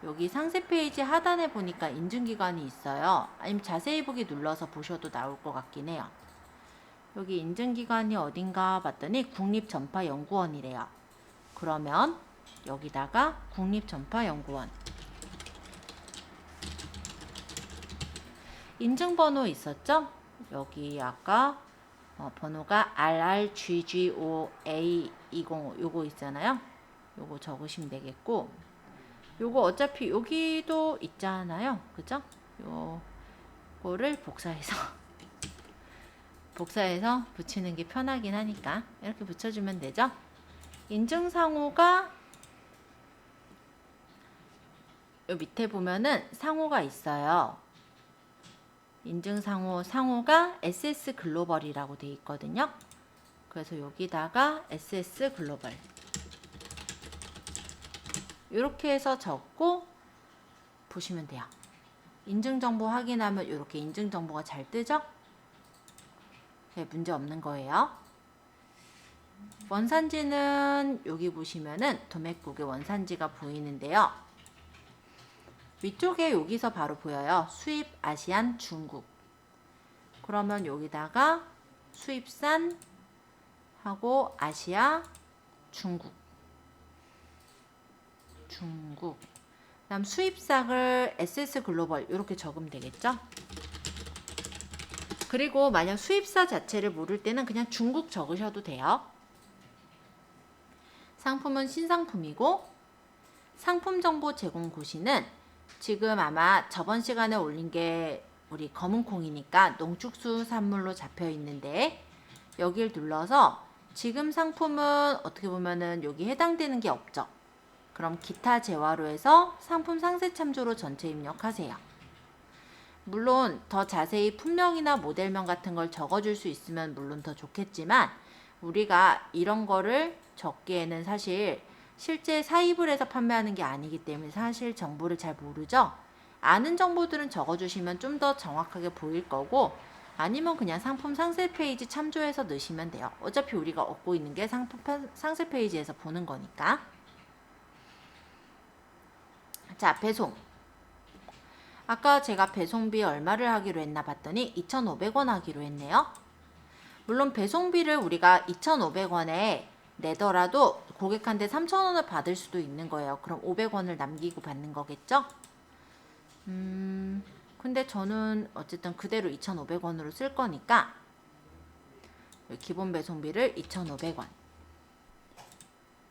Speaker 1: 여기 상세 페이지 하단에 보니까 인증기간이 있어요. 아니면 자세히 보기 눌러서 보셔도 나올 것 같긴 해요. 여기 인증기간이 어딘가 봤더니 국립전파연구원이래요. 그러면 여기다가 국립전파연구원 인증번호 있었죠? 여기 아까 번호가 RRGGOA205 요거 있잖아요. 요거 적으시면 되겠고, 요거 어차피 여기도 있잖아요. 그죠? 요거를 복사해서 붙이는 게 편하긴 하니까 이렇게 붙여주면 되죠. 인증상호가 요 밑에 보면은 상호가 있어요. 상호가 SS 글로벌이라고 되어 있거든요. 그래서 여기다가 SS 글로벌 이렇게 해서 적고 보시면 돼요. 인증정보 확인하면 이렇게 인증정보가 잘 뜨죠? 네, 문제 없는 거예요. 원산지는 여기 보시면은 도매국의 원산지가 보이는데요. 위쪽에 여기서 바로 보여요. 수입 아시안 중국. 그러면 여기다가 수입산 하고 아시아 중국. 그다음 수입상을 SS 글로벌 이렇게 적으면 되겠죠? 그리고 만약 수입사 자체를 모를 때는 그냥 중국 적으셔도 돼요. 상품은 신상품이고, 상품 정보 제공 고시는 지금 아마 저번 시간에 올린 게 우리 검은콩이니까 농축수산물로 잡혀 있는데, 여길 눌러서 지금 상품은 어떻게 보면은 여기 해당되는 게 없죠. 그럼 기타 재화로 해서 상품 상세 참조로 전체 입력하세요. 물론 더 자세히 품명이나 모델명 같은 걸 적어줄 수 있으면 물론 더 좋겠지만, 우리가 이런 거를 적기에는 사실 실제 사입을 해서 판매하는 게 아니기 때문에 사실 정보를 잘 모르죠. 아는 정보들은 적어주시면 좀 더 정확하게 보일 거고, 아니면 그냥 상품 상세 페이지 참조해서 넣으시면 돼요. 어차피 우리가 얻고 있는 게 상품 상세 페이지에서 보는 거니까. 자, 배송. 아까 제가 배송비 얼마를 하기로 했나 봤더니 2,500원 하기로 했네요. 물론 배송비를 우리가 2,500원에 내더라도 고객한테 3,000원을 받을 수도 있는 거예요. 그럼 500원을 남기고 받는 거겠죠? 근데 저는 어쨌든 그대로 2,500원으로 쓸 거니까 기본 배송비를 2,500원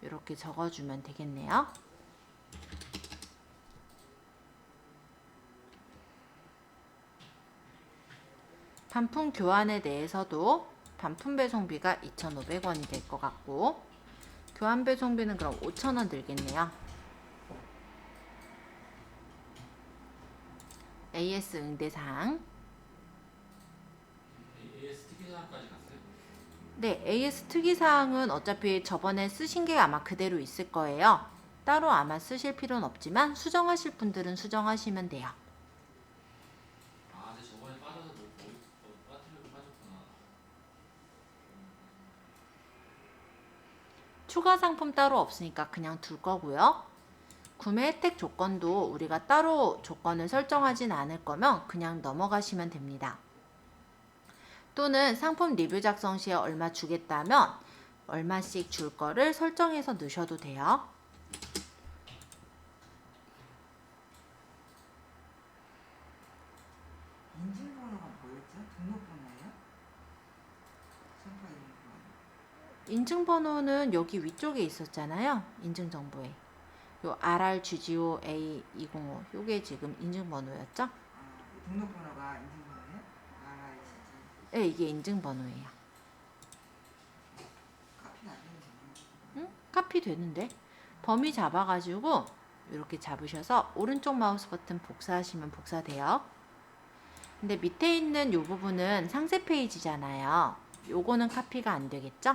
Speaker 1: 이렇게 적어주면 되겠네요. 반품 교환에 대해서도 반품 배송비가 2,500원이 될 것 같고 교환 배송비는 그럼 5,000원 들겠네요. AS 응대사항.
Speaker 3: AS 특이사항까지 갔어요?
Speaker 1: 네, AS 특이사항은 어차피 저번에 쓰신 게 아마 그대로 있을 거예요. 따로 아마 쓰실 필요는 없지만 수정하실 분들은 수정하시면 돼요.
Speaker 3: 아, 근데 저번에 빠져서 뭐 빠뜨려고 빠졌구나.
Speaker 1: 추가 상품 따로 없으니까 그냥 둘 거고요. 구매 혜택 조건도 우리가 따로 조건을 설정하진 않을 거면 그냥 넘어가시면 됩니다. 또는 상품 리뷰 작성 시에 얼마 주겠다면 얼마씩 줄 거를 설정해서 넣으셔도 돼요.
Speaker 2: 인증번호가 뭐였죠? 등록번호예요? 상품 이름번호.
Speaker 1: 인증번호는 여기 위쪽에 있었잖아요. 인증정보에. 요 RRGGO A205 요게 지금 인증번호였죠?
Speaker 2: 등록번호가 인증번호예요? RICG.
Speaker 1: 네, 이게 인증번호예요.
Speaker 2: 카피가 안 되는 거예요.
Speaker 1: 응? 카피 되는데? 범위 잡아가지고 이렇게 잡으셔서 오른쪽 마우스 버튼 복사하시면 복사돼요. 근데 밑에 있는 요 부분은 상세 페이지잖아요. 요거는 카피가 안 되겠죠?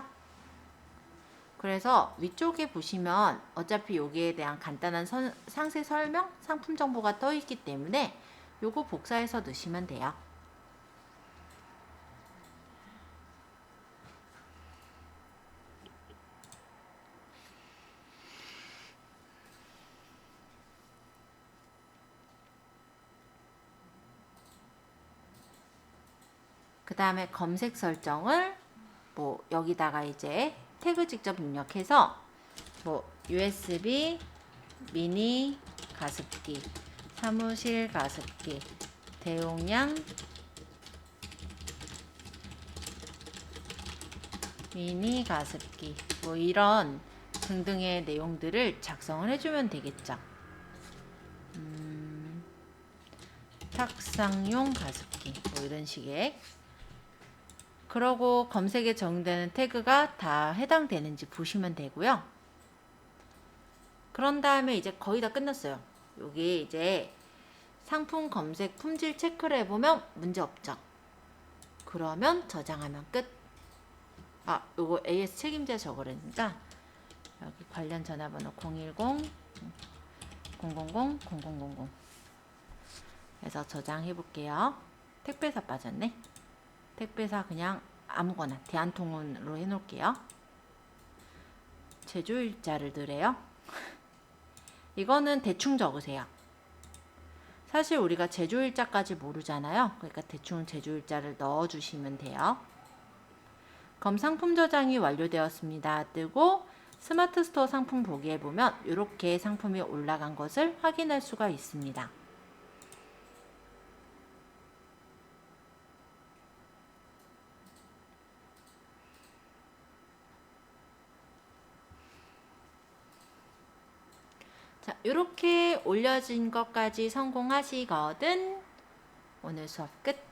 Speaker 1: 그래서 위쪽에 보시면 어차피 여기에 대한 간단한 상세 설명, 상품 정보가 떠 있기 때문에 요거 복사해서 넣으시면 돼요. 그 다음에 검색 설정을 뭐 여기다가 이제 태그 직접 입력해서 뭐 USB 미니 가습기, 사무실 가습기, 대용량 미니 가습기 뭐 이런 등등의 내용들을 작성을 해주면 되겠죠. 탁상용 가습기 뭐 이런 식의 그러고 검색에 적용되는 태그가 다 해당되는지 보시면 되고요. 그런 다음에 이제 거의 다 끝났어요. 여기 이제 상품 검색 품질 체크를 해보면 문제 없죠. 그러면 저장하면 끝. 아, 요거 AS 책임자 적으라니까 여기 관련 전화번호 010 000 0000 해서 저장해 볼게요. 택배사 빠졌네. 택배사 그냥 아무거나 대한통운으로 해놓을게요. 제조일자를 넣으래요. 이거는 대충 적으세요. 사실 우리가 제조일자까지 모르잖아요. 그러니까 대충 제조일자를 넣어주시면 돼요. 그럼 상품 저장이 완료되었습니다. 뜨고 스마트 스토어 상품 보기에 보면 이렇게 상품이 올라간 것을 확인할 수가 있습니다. 자, 이렇게 올려진 것까지 성공하시거든 오늘 수업 끝.